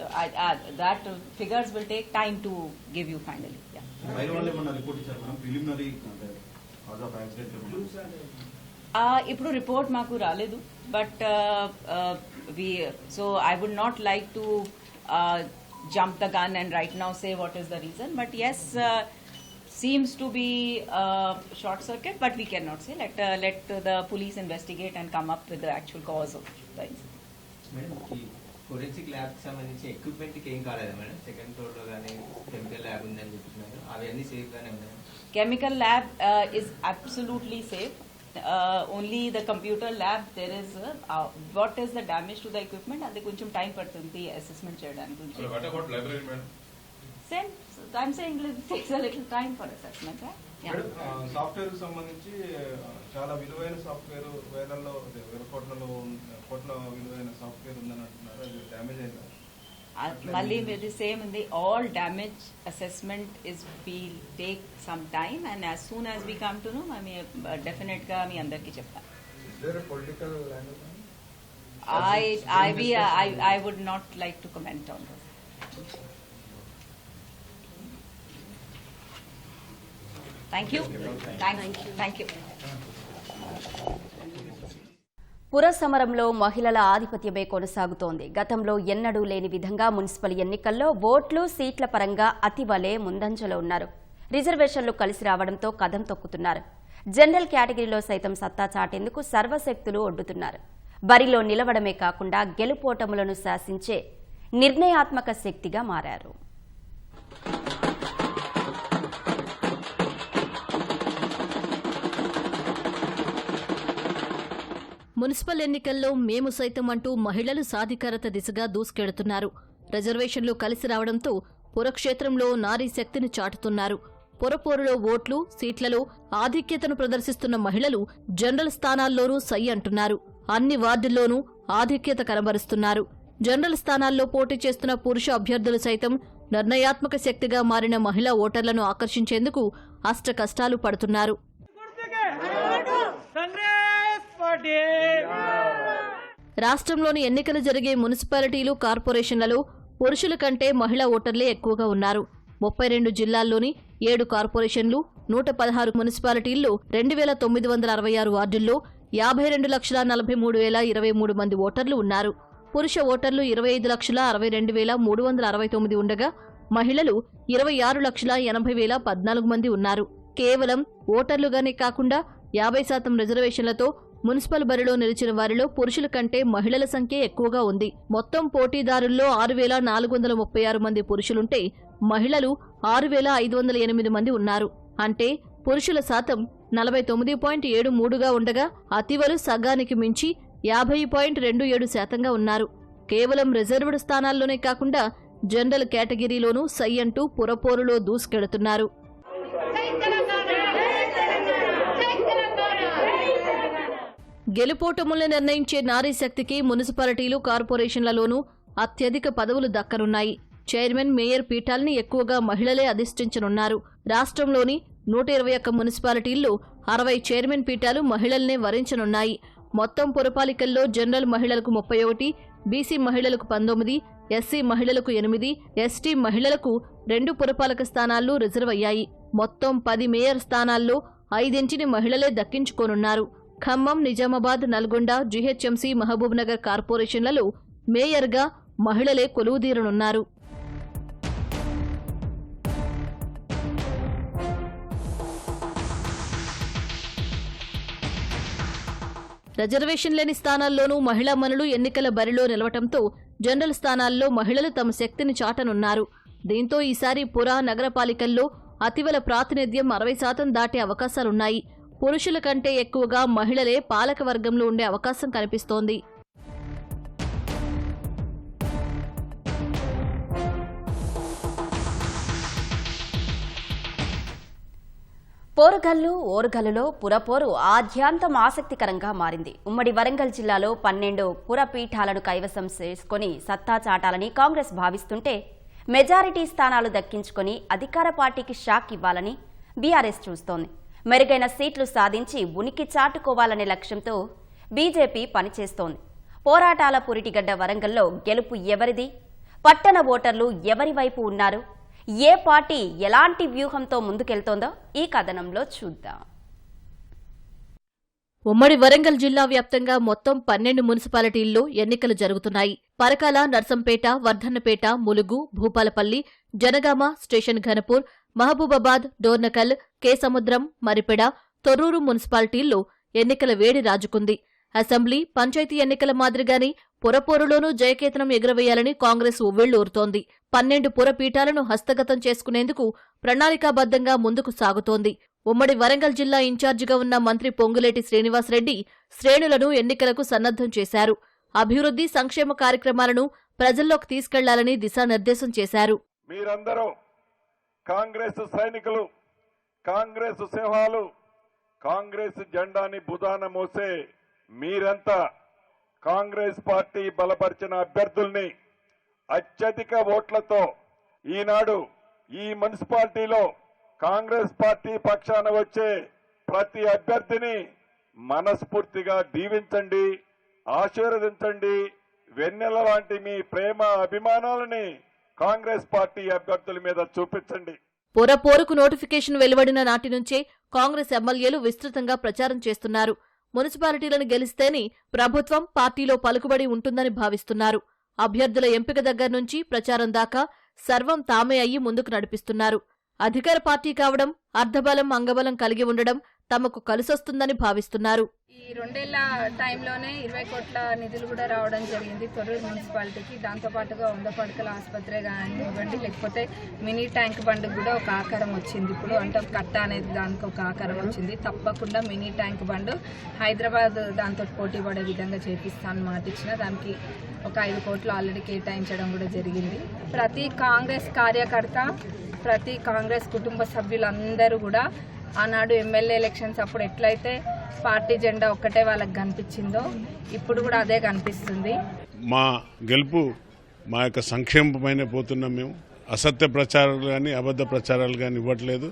That figures will take time to give you finally. Yeah. Fire వాళ్ళు ఏమన్నా report ఇచ్చారు madam? Preliminary cause of accident ఇప్పుడు report మాకు రాలేదు, but so I would not like to jump the gun and right now say what is the reason, but as seems to be short circuit, but we cannot say. Let the police investigate and come up with the actual cause of the incident. Madam, forensic lab కి సంబంధించి equipment కి ఏం కాలేదా madam? Second floor లో గానీ chemical lab ఉందని చెప్తున్నారు, అవన్నీ సేఫ్ గానే ఉన్నాయి? Chemical lab is absolutely safe. Only the computer lab there is what is the damage to the equipment అది కొంచెం టైం పడుతుంది అసెస్మెంట్ చేయడానికి. Same I'm saying it takes a little time for assessment. Software కి సంబంధించి చాలా విలువైన software వేల కోట్ల విలువైన సాఫ్ట్వేర్ ఉందని అంటున్నారు. అది డ్యామేజ్ అయిందా? మళ్ళీ ఇది సేమ్ ఉంది. All damage assessment is will take some time and as soon as we come to know మేము డెఫినెట్ గా మీ అందరికీ చెప్తాం. I would not like to comment on this. Thank you. Thank you. పురసమరంలో మహిళల ఆధిపత్యమే కొనసాగుతోంది. గతంలో ఎన్నడూ లేని విధంగా మున్సిపల్ ఎన్నికల్లో ఓట్లు సీట్ల పరంగా అతివలే ముందంజలో ఉన్నారు. రిజర్వేషన్లు కలిసి రావడంతో కదం తొక్కుతున్నారు. జనరల్ కేటగిరీలో సైతం సత్తా చాటేందుకు సర్వశక్తులు ఒడ్డుతున్నారు. బరిలో నిలవడమే కాకుండా గెలుపోటములను శాసించే నిర్ణయాత్మక శక్తిగా మారారు. మున్సిపల్ ఎన్నికల్లో మేము సైతం అంటూ మహిళలు సాధికారత దిశగా దూసుకెడుతున్నారు. రిజర్వేషన్లు కలిసి రావడంతో పురక్షేత్రంలో నారీ శక్తిని చాటుతున్నారు. పురపోరులో ఓట్లు సీట్లలో ఆధిక్యతను ప్రదర్శిస్తున్న మహిళలు జనరల్ స్థానాల్లోనూ సై అంటున్నారు. అన్ని వార్డుల్లోనూ ఆధిక్యత కనబరుస్తున్నారు. జనరల్ స్థానాల్లో పోటీ చేస్తున్న పురుష అభ్యర్థులు సైతం నిర్ణయాత్మక శక్తిగా మారిన మహిళా ఓటర్లను ఆకర్షించేందుకు అష్ట కష్టాలు పడుతున్నారు. రాష్ట్రంలోని ఎన్నికలు జరిగే మున్సిపాలిటీలు కార్పొరేషన్లలో పురుషుల కంటే మహిళా ఓటర్లే ఎక్కువగా ఉన్నారు. 32 జిల్లాల్లోని 7 కార్పొరేషన్లు 116 మున్సిపాలిటీల్లో 2966 వార్డుల్లో 52,43,023 మంది ఓటర్లు ఉన్నారు. పురుష ఓటర్లు 25,62,369 ఉండగా మహిళలు 26,80,014 మంది ఉన్నారు. కేవలం ఓటర్లుగానే కాకుండా 50% రిజర్వేషన్లతో మున్సిపల్ బరిలో నిలిచిన వారిలో పురుషుల కంటే మహిళల సంఖ్య ఎక్కువగా ఉంది. మొత్తం పోటీదారుల్లో 6,436 మంది పురుషులుంటే మహిళలు 6,508 మంది ఉన్నారు. అంటే పురుషుల శాతం 49.73గా ఉండగా అతివలు సగానికి మించి 50.27% ఉన్నారు. కేవలం రిజర్వ్డ్ స్థానాల్లోనే కాకుండా జనరల్ కేటగిరీలోనూ సై అంటూ పురపోరులో దూసుకెడుతున్నారు. గెలుపోటములను నిర్ణయించే నారీ శక్తికి మున్సిపాలిటీలు కార్పొరేషన్లలోనూ అత్యధిక పదవులు దక్కనున్నాయి. చైర్మన్ మేయర్ పీఠాల్ని ఎక్కువగా మహిళలే అధిష్ఠించనున్నారు. రాష్ట్రంలోని 121 మున్సిపాలిటీల్లో 60 చైర్మన్ పీఠాలు మహిళల్నే వరించనున్నాయి. మొత్తం పురపాలికల్లో జనరల్ మహిళలకు 31, బీసీ మహిళలకు 19, ఎస్సీ మహిళలకు 8, ఎస్టీ మహిళలకు 2 పురపాలక స్థానాల్లో రిజర్వ్ అయ్యాయి. మొత్తం 10 మేయర్ స్థానాల్లో 5 మహిళలే దక్కించుకోనున్నారు. ఖమ్మం, నిజామాబాద్, నల్గొండ, జీహెచ్ఎంసీ, మహబూబ్నగర్ కార్పొరేషన్లలో మేయర్గా మహిళలే కొలువుదీరనున్నారు. రిజర్వేషన్ లేని స్థానాల్లోనూ మహిళామణులు ఎన్నికల బరిలో నిలవటంతో జనరల్ స్థానాల్లో మహిళలు తమ శక్తిని చాటనున్నారు. దీంతో ఈసారి పుర నగరపాలికల్లో అతివల ప్రాతినిధ్యం 60% దాటే అవకాశాలున్నాయి. పురుషుల కంటే ఎక్కువగా మహిళలే పాలక వర్గంలో ఉండే అవకాశం కనిపిస్తోంది. పోరుగల్లు ఓరుగల్లులో పురపోరు ఆద్యాంతం ఆసక్తికరంగా మారింది. ఉమ్మడి వరంగల్ జిల్లాలో 12 పురపీఠాలను కైవసం చేసుకుని సత్తా చాటాలని కాంగ్రెస్ భావిస్తుంటే మెజారిటీ స్థానాలు దక్కించుకుని అధికార పార్టీకి షాక్ ఇవ్వాలని బీఆర్ఎస్ చూస్తోంది. మెరుగైన సీట్లు సాధించి ఉనికి చాటుకోవాలనే లక్ష్యంతో బీజేపీ పనిచేస్తోంది. పోరాటాల పురిటిగడ్డ వరంగల్లో గెలుపు ఎవరిది? పట్టణ ఓటర్లు ఎవరి వైపు ఉన్నారు? ఏ పార్టీ ఎలాంటి వ్యూహంతో ముందుకెళ్తోందో ఈ కథనంలో చూద్దాం. ఉమ్మడి వరంగల్ జిల్లా వ్యాప్తంగా మొత్తం 12 మున్సిపాలిటీల్లో ఎన్నికలు జరుగుతున్నాయి. పరకాల, నర్సంపేట, వర్ధన్నపేట, ములుగు, భూపాలపల్లి, జనగామ, స్టేషన్ ఘనపూర్, మహబూబాబాద్, డోర్నకల్, కేసముద్రం, మరిపెడ, తొర్రూరు మున్సిపాలిటీల్లో ఎన్నికల వేడి రాజుకుంది. అసెంబ్లీ, పంచాయతీ ఎన్నికల మాదిరిగానే పురపోరులోనూ జయకేతనం ఎగురవేయాలని కాంగ్రెస్ ఉవ్విళ్లూరుతోంది. 12 పురపీఠాలను హస్తగతం చేసుకునేందుకు ప్రణాళికాబద్ధంగా ముందుకు సాగుతోంది. ఉమ్మడి వరంగల్ జిల్లా ఇన్ఛార్జిగా ఉన్న మంత్రి పొంగులేటి శ్రీనివాసరెడ్డి శ్రేణులను ఎన్నికలకు సన్నద్ధం చేశారు. అభివృద్ధి సంక్షేమ కార్యక్రమాలను ప్రజల్లోకి తీసుకెళ్లాలని దిశానిర్దేశం చేశారు. మీరందరూ కాంగ్రెస్ సైనికులు, కాంగ్రెస్ సింహాలు, కాంగ్రెస్ జెండాని భుజాన మోసే మీరంతా కాంగ్రెస్ పార్టీ బలపరిచిన అభ్యర్థుల్ని అత్యధిక ఓట్లతో ఈనాడు ఈ మున్సిపాలిటీలో కాంగ్రెస్ పార్టీ పక్షాన వచ్చే ప్రతి అభ్యర్థిని మనస్ఫూర్తిగా దీవించండి, ఆశీర్వదించండి. వెన్నెల లాంటి మీ ప్రేమ అభిమానాలని కాంగ్రెస్ పార్టీ అభ్యర్థుల మీద చూపించండి. పొరపోరుకు నోటిఫికేషన్ వెలువడిన నాటి నుంచే కాంగ్రెస్ ఎమ్మెల్యేలు విస్తృతంగా ప్రచారం చేస్తున్నారు. మున్సిపాలిటీలను గెలిస్తేనే ప్రభుత్వం పార్టీలో పలుకుబడి ఉంటుందని భావిస్తున్నారు. అభ్యర్థుల ఎంపిక దగ్గర నుంచి ప్రచారం దాకా సర్వం తామే అయ్యి ముందుకు నడిపిస్తున్నారు. అధికార పార్టీ కావడం, అర్ధబలం అంగబలం కలిగి ఉండడం తమకు కలిసొస్తుందని భావిస్తున్నారు. ఈ 2 ఏళ్ల టైంలోనే 20 కోట్ల నిధులు కూడా రావడం జరిగింది తొర్రూరు మున్సిపాలిటీకి. దాంతోపాటుగా 100 పడకల ఆసుపత్రి కానివ్వండి, లేకపోతే మినీ ట్యాంక్ బండ్కి కూడా ఒక ఆకారం వచ్చింది. ఇప్పుడు అంటే కట్ట అనేది దానికి ఒక ఆకారం వచ్చింది. తప్పకుండా మినీ ట్యాంక్ బండ్ హైదరాబాద్ దాంతో పోటీ పడే విధంగా చేపిస్తాను మాట ఇచ్చిన. దానికి ఒక 5 కోట్లు ఆల్రెడీ కేటాయించడం కూడా జరిగింది. ప్రతి కాంగ్రెస్ కార్యకర్త, ప్రతి కాంగ్రెస్ కుటుంబ సభ్యులందరూ కూడా ఆనాడు ఎమ్మెల్యే ఎలక్షన్స్ అప్పుడు ఎట్లయితే పార్టీ జెండా ఒక్కటే వాళ్ళకి కనిపించిందో ఇప్పుడు కూడా అదే కనిపిస్తుంది. మా గెలుపు మా యొక్క సంక్షేమమైన పోతున్నాం. మేము అసత్య ప్రచారాలు కానీ అబద్ధ ప్రచారాలు కానీ ఇవ్వట్లేదు.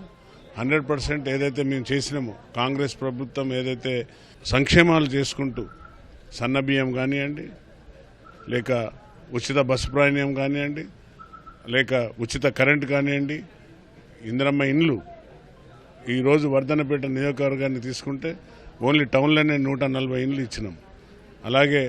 100% ఏదైతే మేము చేసినామో కాంగ్రెస్ ప్రభుత్వం ఏదైతే సంక్షేమాలు చేసుకుంటూ సన్నబియ్యం కానివ్వండి, లేక ఉచిత బస్సు ప్రయాణం కానివ్వండి, లేక ఉచిత కరెంటు కానివ్వండి, ఇందిరమ్మ ఇండ్లు, ఈరోజు వర్ధనపేట నియోజకవర్గాన్ని తీసుకుంటే ఓన్లీ టౌన్లోనే 140 ఇండ్లు ఇచ్చినాం. అలాగే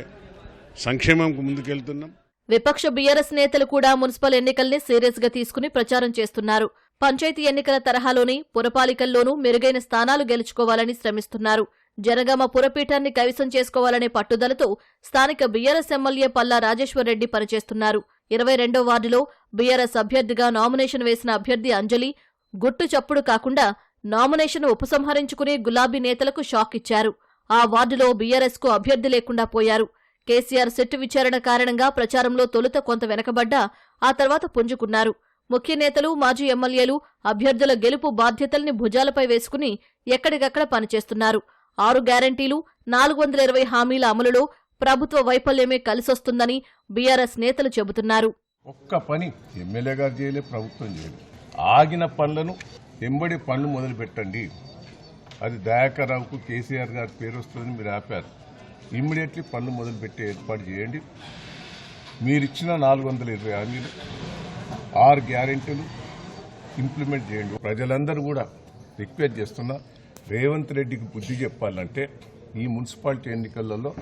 సంక్షేమంకు ముందుకెళ్తున్నాం. విపక్ష బీఆర్ఎస్ నేతలు కూడా మున్సిపల్ ఎన్నికల్ని సీరియస్ గా తీసుకుని ప్రచారం చేస్తున్నారు. పంచాయతీ ఎన్నికల తరహాలోని పురపాలికల్లోనూ మెరుగైన స్థానాలు గెలుచుకోవాలని శ్రమిస్తున్నారు. జనగామ పురపీఠాన్ని కైవసం చేసుకోవాలనే పట్టుదలతో స్థానిక బీఆర్ఎస్ ఎమ్మెల్యే పల్లా రాజేశ్వరరెడ్డి పనిచేస్తున్నారు. 22వ వార్డులో బీఆర్ఎస్ అభ్యర్థిగా నామినేషన్ వేసిన అభ్యర్థి అంజలి గుట్టు చప్పుడు కాకుండా నామినేషన్ ఉపసంహరించుకుని గులాబీ నేతలకు షాక్ ఇచ్చారు. ఆ వార్డులో బీఆర్ఎస్కు అభ్యర్థి లేకుండా పోయారు. కేసీఆర్ సిట్టు విచారణ కారణంగా ప్రచారంలో తొలుత కొంత వెనకబడ్డా ఆ తర్వాత పుంజుకున్నారు. ముఖ్య నేతలు, మాజీ ఎమ్మెల్యేలు అభ్యర్థుల గెలుపు బాధ్యతల్ని భుజాలపై వేసుకుని ఎక్కడికక్కడ పనిచేస్తున్నారు. 6 గ్యారంటీలు, 420 హామీల అమలులో ప్రభుత్వ వైఫల్యమే కలిసొస్తుందని బీఆర్ఎస్ నేతలు చెబుతున్నారు. ఒక్క పని ఎమ్మెల్యే గారు చేయలే, ప్రభుత్వం చేయలేదు. ఆగిన పనులను ఎంబడి పనులు మొదలు పెట్టండి. అది దయాకర్రావుకు కేసీఆర్ గారి పేరు వస్తుందని మీరు ఆపారు. ఇమ్మీడియట్లీ పనులు మొదలు పెట్టే ఏర్పాటు చేయండి. మీరిచ్చిన 420 హామీలు, 6 గ్యారెంటీలు ఇంప్లిమెంట్ చేయండి. ప్రజలందరూ కూడా రిక్వెస్ట్ చేస్తున్నా, రేవంత్ రెడ్డికి బుద్ధి చెప్పాలంటే ఈ మున్సిపాలిటీ ఎన్నికలలో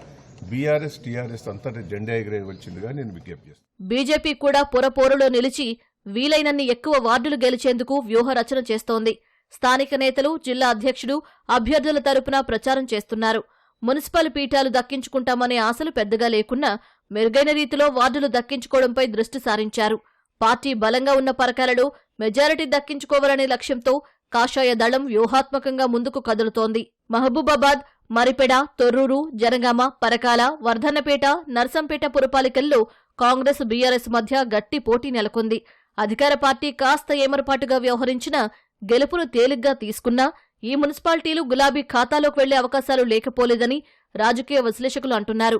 బీఆర్ఎస్, టీఆర్ఎస్ అంతటా జెండా ఎగరేయవలసిందిగా నేను విజ్ఞప్తి చేస్తాను. బీజేపీ కూడా పొరపోరులో నిలిచి వీలైనన్ని ఎక్కువ వార్డులు గెలిచేందుకు వ్యూహ రచన చేస్తోంది. స్థానిక నేతలు, జిల్లా అధ్యక్షుడు అభ్యర్థుల తరపున ప్రచారం చేస్తున్నారు. మున్సిపల్ పీఠాలు దక్కించుకుంటామనే ఆశలు పెద్దగా లేకున్నా మెరుగైన రీతిలో వార్డులు దక్కించుకోవడంపై దృష్టి సారించారు. పార్టీ బలంగా ఉన్న పరకాలలో మెజారిటీ దక్కించుకోవాలనే లక్ష్యంతో కాషాయ దళం వ్యూహాత్మకంగా ముందుకు కదులుతోంది. మహబూబాబాద్, మరిపెడ, తొర్రూరు, జనగామ, పరకాల, వర్ధన్నపేట, నర్సంపేట పురపాలికల్లో కాంగ్రెస్, బీఆర్ఎస్ మధ్య గట్టి పోటీ నెలకొంది. అధికార పార్టీ కాస్త ఏమరపాటుగా వ్యవహరించినా గెలుపును తేలిగ్గా తీసుకున్నా ఈ మున్సిపాలిటీలు గులాబీ ఖాతాలోకి వెళ్లే అవకాశాలు లేకపోలేదని రాజకీయ విశ్లేషకులు అంటున్నారు.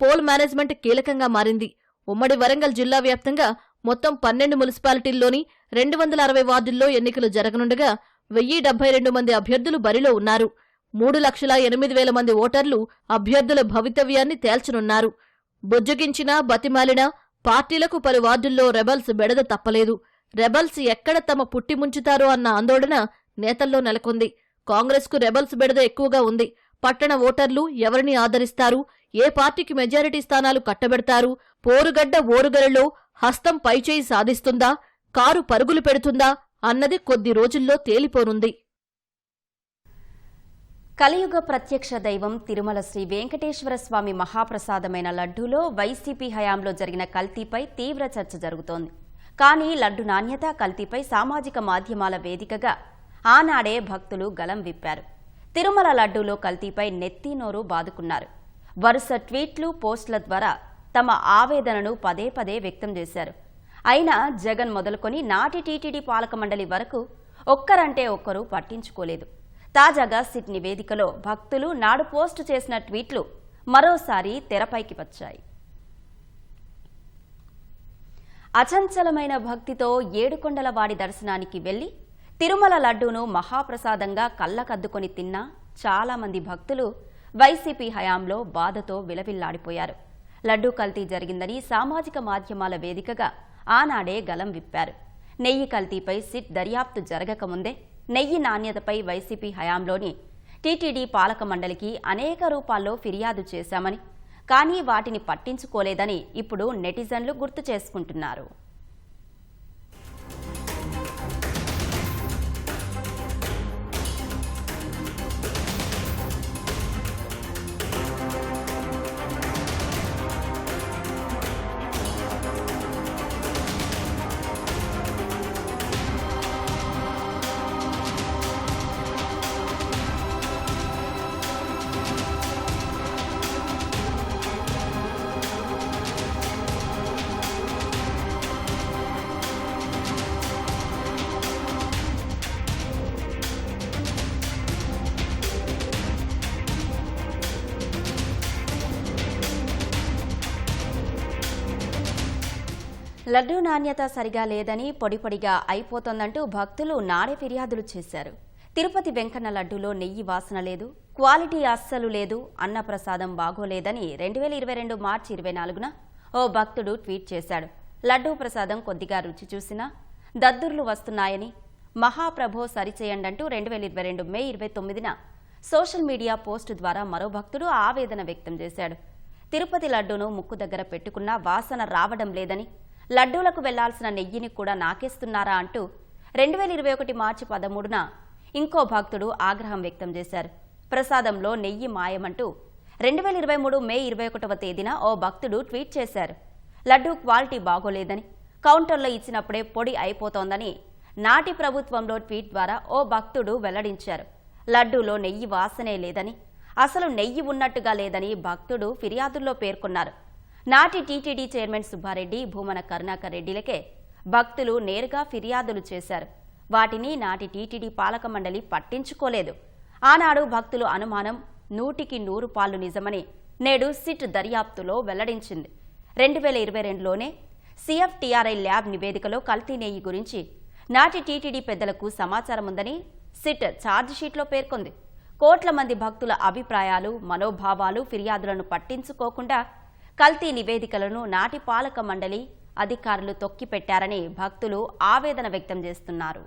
పోల్ మేనేజ్మెంట్ కీలకంగా మారింది. ఉమ్మడి వరంగల్ జిల్లా వ్యాప్తంగా మొత్తం 12 మున్సిపాలిటీల్లోని 260 వార్డుల్లో ఎన్నికలు జరగనుండగా 1072 మంది అభ్యర్థులు బరిలో ఉన్నారు. 3,08,000 మంది ఓటర్లు అభ్యర్థుల భవితవ్యాన్ని తేల్చనున్నారు. బుజ్జగించినా, బతిమాలినా పార్టీలకు పలు వార్డుల్లో రెబల్స్ బెడద తప్పలేదు. రెబల్స్ ఎక్కడ తమ పుట్టి ముంచుతారో అన్న ఆందోళన నేతల్లో నెలకొంది. కాంగ్రెస్కు రెబల్స్ బెడద ఎక్కువగా ఉంది. పట్టణ ఓటర్లు ఎవరిని ఆదరిస్తారు, ఏ పార్టీకి మెజారిటీ స్థానాలు కట్టబెడతారు, పోరుగడ్డ ఓరుగలలో హస్తం పైచేయి సాధిస్తుందా, కారు పరుగులు పెడుతుందా అన్నది కొద్ది రోజుల్లో తేలిపోనుంది. కలియుగ ప్రత్యక్ష దైవం తిరుమల శ్రీ వెంకటేశ్వర స్వామి మహాప్రసాదమైన లడ్డూలో వైసీపీ హయాంలో జరిగిన కల్తీపై తీవ్ర చర్చ జరుగుతోంది. కానీ లడ్డు నాణ్యత, కల్తీపై సామాజిక మాధ్యమాల వేదికగా ఆనాడే భక్తులు గలం విప్పారు. తిరుమల లడ్డూలో కల్తీపై నెత్తి నోరు బాదుకున్నారు. వరుస ట్వీట్లు, పోస్టుల ద్వారా తమ ఆవేదనను పదే పదే వ్యక్తం చేశారు. అయినా జగన్ మొదలుకొని నాటి టీటీడీ పాలక మండలి వరకు ఒక్కరంటే ఒక్కరు పట్టించుకోలేదు. తాజాగా సిట్ నివేదికలో భక్తులు నాడు పోస్టు చేసిన ట్వీట్లు మరోసారి తెరపైకి వచ్చాయి. అచంచలమైన భక్తితో ఏడుకొండలవాడి దర్శనానికి వెళ్లి తిరుమల లడ్డూను మహాప్రసాదంగా కళ్ళకద్దుకొని తిన్నా చాలా మంది భక్తులు వైసీపీ హయాంలో బాధతో విలవిల్లాడిపోయారు. లడ్డూ కల్తీ జరిగిందని సామాజిక మాధ్యమాల వేదికగా ఆనాడే గలం విప్పారు. నెయ్యి కల్తీపై సిట్ దర్యాప్తు జరగకముందే నెయ్యి నాణ్యతపై వైసీపీ హయాంలోని టీటీడీ పాలక మండలికి అనేక రూపాల్లో ఫిర్యాదు చేశామని, కానీ వాటిని పట్టించుకోలేదని ఇప్పుడు నెటిజన్లు గుర్తు చేసుకుంటున్నారు. లడ్డూ నాణ్యత సరిగా లేదని, పొడిపొడిగా అయిపోతోందంటూ భక్తులు నాడే ఫిర్యాదులు చేశారు. తిరుపతి వెంకన్న లడ్డూలో నెయ్యి వాసన లేదు, క్వాలిటీ అస్సలు లేదు, అన్నప్రసాదం బాగోలేదని 2022 మార్చి 24న ఓ భక్తుడు ట్వీట్ చేశాడు. లడ్డూ ప్రసాదం కొద్దిగా రుచి చూసినా దద్దుర్లు వస్తున్నాయని, మహాప్రభో సరిచేయండంటూ 2022 మే 29న సోషల్ మీడియా పోస్టు ద్వారా మరో భక్తుడు ఆవేదన వ్యక్తం చేశాడు. తిరుపతి లడ్డూను ముక్కు దగ్గర పెట్టుకున్నా వాసన రావడం లేదని, లడ్డూలకు వెళ్లాల్సిన నెయ్యిని కూడా నాకేస్తున్నారా అంటూ 2021 మార్చి 13న ఇంకో భక్తుడు ఆగ్రహం వ్యక్తం చేశారు. ప్రసాదంలో నెయ్యి మాయమంటూ 2023 మే 21వ తేదీన ఓ భక్తుడు ట్వీట్ చేశారు. లడ్డూ క్వాలిటీ బాగోలేదని, కౌంటర్లో ఇచ్చినప్పుడే పొడి అయిపోతోందని నాటి ప్రభుత్వంలో ట్వీట్ ద్వారా ఓ భక్తుడు వెల్లడించారు. లడ్డూలో నెయ్యి వాసనే లేదని, అసలు నెయ్యి ఉన్నట్టుగా లేదని భక్తుడు ఫిర్యాదుల్లో పేర్కొన్నారు. నాటి టీటీడీ చైర్మన్ సుబ్బారెడ్డి, భూమన కరుణాకర్ రెడ్డిలకే భక్తులు నేరుగా ఫిర్యాదులు చేశారు. వాటిని నాటి టీటీడీ పాలక మండలి పట్టించుకోలేదు. ఆనాడు భక్తులు అనుమానం 100కి 100 పాళ్లు నిజమని నేడు సిట్ దర్యాప్తులో వెల్లడించింది. 2022లోనే సిఎఫ్టీఆర్ఐ ల్యాబ్ నివేదికలో కల్తీ నెయ్యి గురించి నాటి టీటీడీ పెద్దలకు సమాచారం ఉందని సిట్ ఛార్జిషీట్లో పేర్కొంది. కోట్ల మంది భక్తుల అభిప్రాయాలు, మనోభావాలు, ఫిర్యాదులను పట్టించుకోకుండా కల్తీ నివేదికలను నాటి పాలక మండలి అధికారులు తొక్కిపెట్టారని భక్తులు ఆవేదన వ్యక్తం చేస్తున్నారు.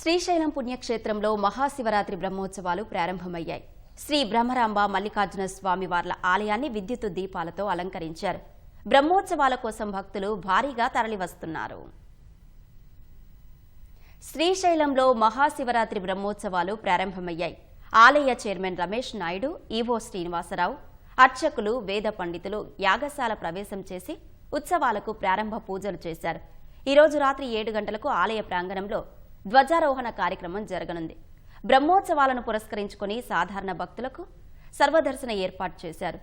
శ్రీశైలం పుణ్యక్షేత్రంలో మహాశివరాత్రి బ్రహ్మోత్సవాలు ప్రారంభమయ్యాయి. శ్రీ బ్రహ్మరాంబ మల్లికార్జున స్వామివార్ల ఆలయాన్ని విద్యుత్ దీపాలతో అలంకరించారు. బ్రహ్మోత్సవాల కోసం భక్తులు భారీగా తరలివస్తున్నారు. శ్రీశైలంలో మహాశివరాత్రి బ్రహ్మోత్సవాలు ప్రారంభమయ్యాయి. ఆలయ చైర్మన్ రమేష్ నాయుడు, ఈవో శ్రీనివాసరావు, అర్చకులు, వేద పండితులు యాగశాల ప్రవేశం చేసి ఉత్సవాలకు ప్రారంభ పూజలు చేశారు. ఈ రోజు రాత్రి 7 గంటలకు ఆలయ ప్రాంగణంలో ధ్వజారోహణ కార్యక్రమం జరగనుంది. బ్రహ్మోత్సవాలను పురస్కరించుకుని సాధారణ భక్తులకు సర్వదర్శన ఏర్పాటు చేశారు.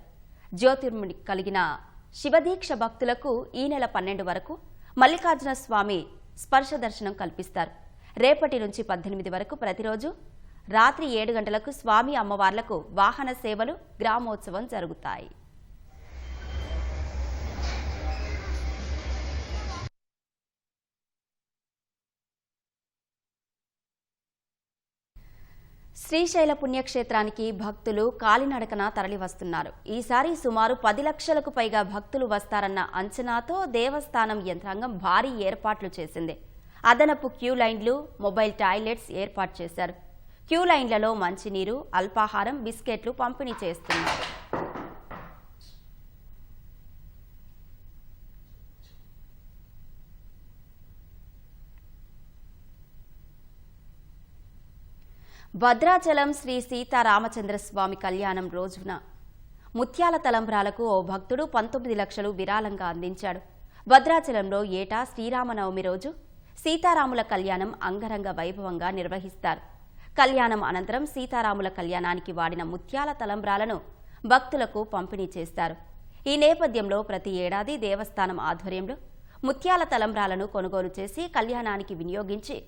జ్యోతిర్ముని కలిగిన శివదీక్ష భక్తులకు ఈ నెల 12 వరకు మల్లికార్జున స్వామి స్పర్శ దర్శనం కల్పిస్తారు. రేపటి నుంచి 18 వరకు ప్రతిరోజు రాత్రి 7 గంటలకు స్వామి అమ్మవార్లకు వాహన సేవలు, గ్రామోత్సవం జరుగుతాయి. శ్రీశైల పుణ్యక్షేత్రానికి భక్తులు కాలినడకన తరలివస్తున్నారు. ఈసారి సుమారు 10 లక్షలకు పైగా భక్తులు వస్తారన్న అంచనాతో దేవస్థానం యంత్రాంగం భారీ ఏర్పాట్లు చేసింది. అదనపు క్యూ లైన్లు, మొబైల్ టాయిలెట్స్ ఏర్పాటు చేశారు. క్యూ లైన్లలో మంచినీరు, అల్పాహారం, బిస్కెట్లు పంపిణీ చేస్తున్నారు. భద్రాచలం శ్రీ సీతారామచంద్రస్వామి కళ్యాణం రోజున ముత్యాల తలంబ్రాలకు ఓ భక్తుడు 19 లక్షలు విరాళంగా అందించాడు. భద్రాచలంలో ఏటా శ్రీరామనవమి రోజు సీతారాముల కళ్యాణం అంగరంగ వైభవంగా నిర్వహిస్తారు. కళ్యాణం అనంతరం సీతారాముల కళ్యాణానికి వాడిన ముత్యాల తలంబ్రాలను భక్తులకు పంపిణీ చేస్తారు. ఈ నేపథ్యంలో ప్రతి ఏడాది దేవస్థానం ఆధ్వర్యంలో ముత్యాల తలంబ్రాలను కొనుగోలు చేసి కళ్యాణానికి వినియోగించి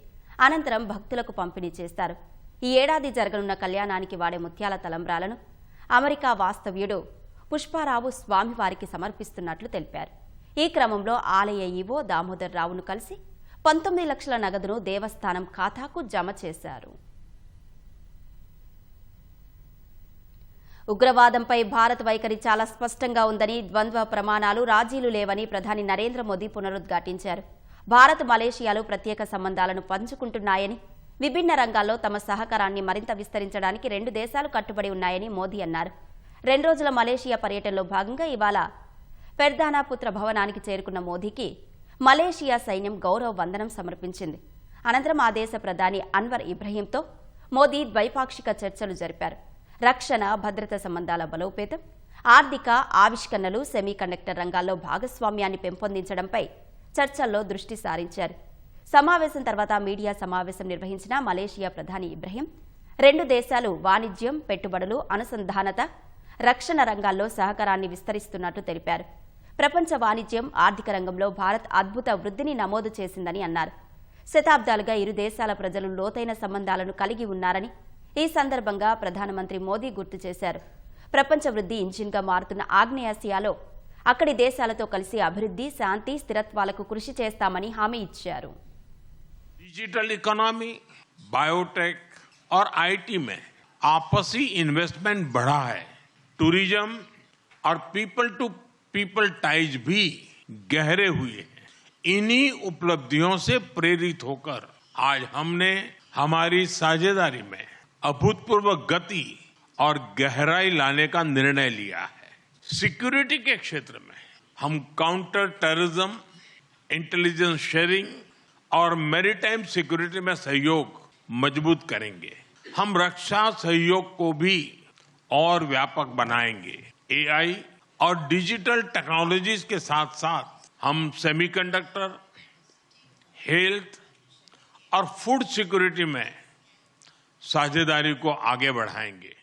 అనంతరం భక్తులకు పంపిణీ చేస్తారు. ఈ ఏడాది జరగనున్న కళ్యాణానికి వాడే ముత్యాల తలంబ్రాలను అమెరికా వాస్తవ్యుడు పుష్పారావు స్వామివారికి సమర్పిస్తున్నట్లు తెలిపారు. ఈ క్రమంలో ఆలయ ఈవో దామోదర్ రావును కలిసి 19 లక్షల నగదును దేవస్థానం ఖాతాకు జమ చేశారు. ఉగ్రవాదంపై భారత్ వైఖరి చాలా స్పష్టంగా ఉందని, ద్వంద్వ ప్రమాణాలు, రాజీలు లేవని ప్రధాని నరేంద్ర మోదీ పునరుద్ఘాటించారు. భారత్ మలేషియాలు ప్రత్యేక సంబంధాలను పంచుకుంటున్నాయని, విభిన్న రంగాల్లో తమ సహకారాన్ని మరింత విస్తరించడానికి 2 దేశాలు కట్టుబడి ఉన్నాయని మోదీ అన్నారు. 2 రోజుల మలేషియా పర్యటనలో భాగంగా ఇవాళ పెర్దానాపుత్ర భవనానికి చేరుకున్న మోదీకి మలేషియా సైన్యం గౌరవ వందనం సమర్పించింది. అనంతరం ఆ దేశ ప్రధాని అన్వర్ ఇబ్రహీంతో మోదీ ద్వైపాక్షిక చర్చలు జరిపారు. రక్షణ, భద్రత సంబంధాల బలోపేతం, ఆర్థిక ఆవిష్కరణలు, సెమీకండక్టర్ రంగాల్లో భాగస్వామ్యాన్ని పెంపొందించడంపై చర్చల్లో దృష్టి సారించారు. సమావేశం తర్వాత మీడియా సమావేశం నిర్వహించిన మలేషియా ప్రధాని ఇబ్రహీం 2 దేశాలు వాణిజ్యం, పెట్టుబడులు, అనుసంధానత, రక్షణ రంగాల్లో సహకారాన్ని విస్తరిస్తున్నట్టు తెలిపారు. ప్రపంచ వాణిజ్యం, ఆర్థిక రంగంలో భారత్ అద్భుత వృద్ధిని నమోదు చేసిందని అన్నారు. శతాబ్దాలుగా ఇరు దేశాల ప్రజలు లోతైన సంబంధాలను కలిగి ఉన్నారని ఈ సందర్భంగా ప్రధానమంత్రి మోదీ గుర్తు చేశారు. ప్రపంచ వృద్ధి ఇంజిన్గా మారుతున్న ఆగ్నేయాసియాలో అక్కడి దేశాలతో కలిసి అభివృద్ధి, శాంతి, స్థిరత్వాలకు కృషి చేస్తామని హామీ ఇచ్చారు. डिजिटल इकोनॉमी, बायोटेक और आईटी में आपसी इन्वेस्टमेंट बढ़ा है. टूरिज्म और पीपल टू पीपल टाइज भी गहरे हुए हैं. इन्हीं उपलब्धियों से प्रेरित होकर आज हमने हमारी साझेदारी में अभूतपूर्व गति और गहराई लाने का निर्णय लिया है. सिक्योरिटी के क्षेत्र में हम काउंटर टेररिज्म, इंटेलिजेंस शेयरिंग और मैरीटाइम सिक्योरिटी में सहयोग मजबूत करेंगे. हम रक्षा सहयोग को भी और व्यापक बनाएंगे. एआई और डिजिटल टेक्नोलॉजीज के साथ साथ हम सेमीकंडक्टर, हेल्थ और फूड सिक्योरिटी में साझेदारी को आगे बढ़ाएंगे.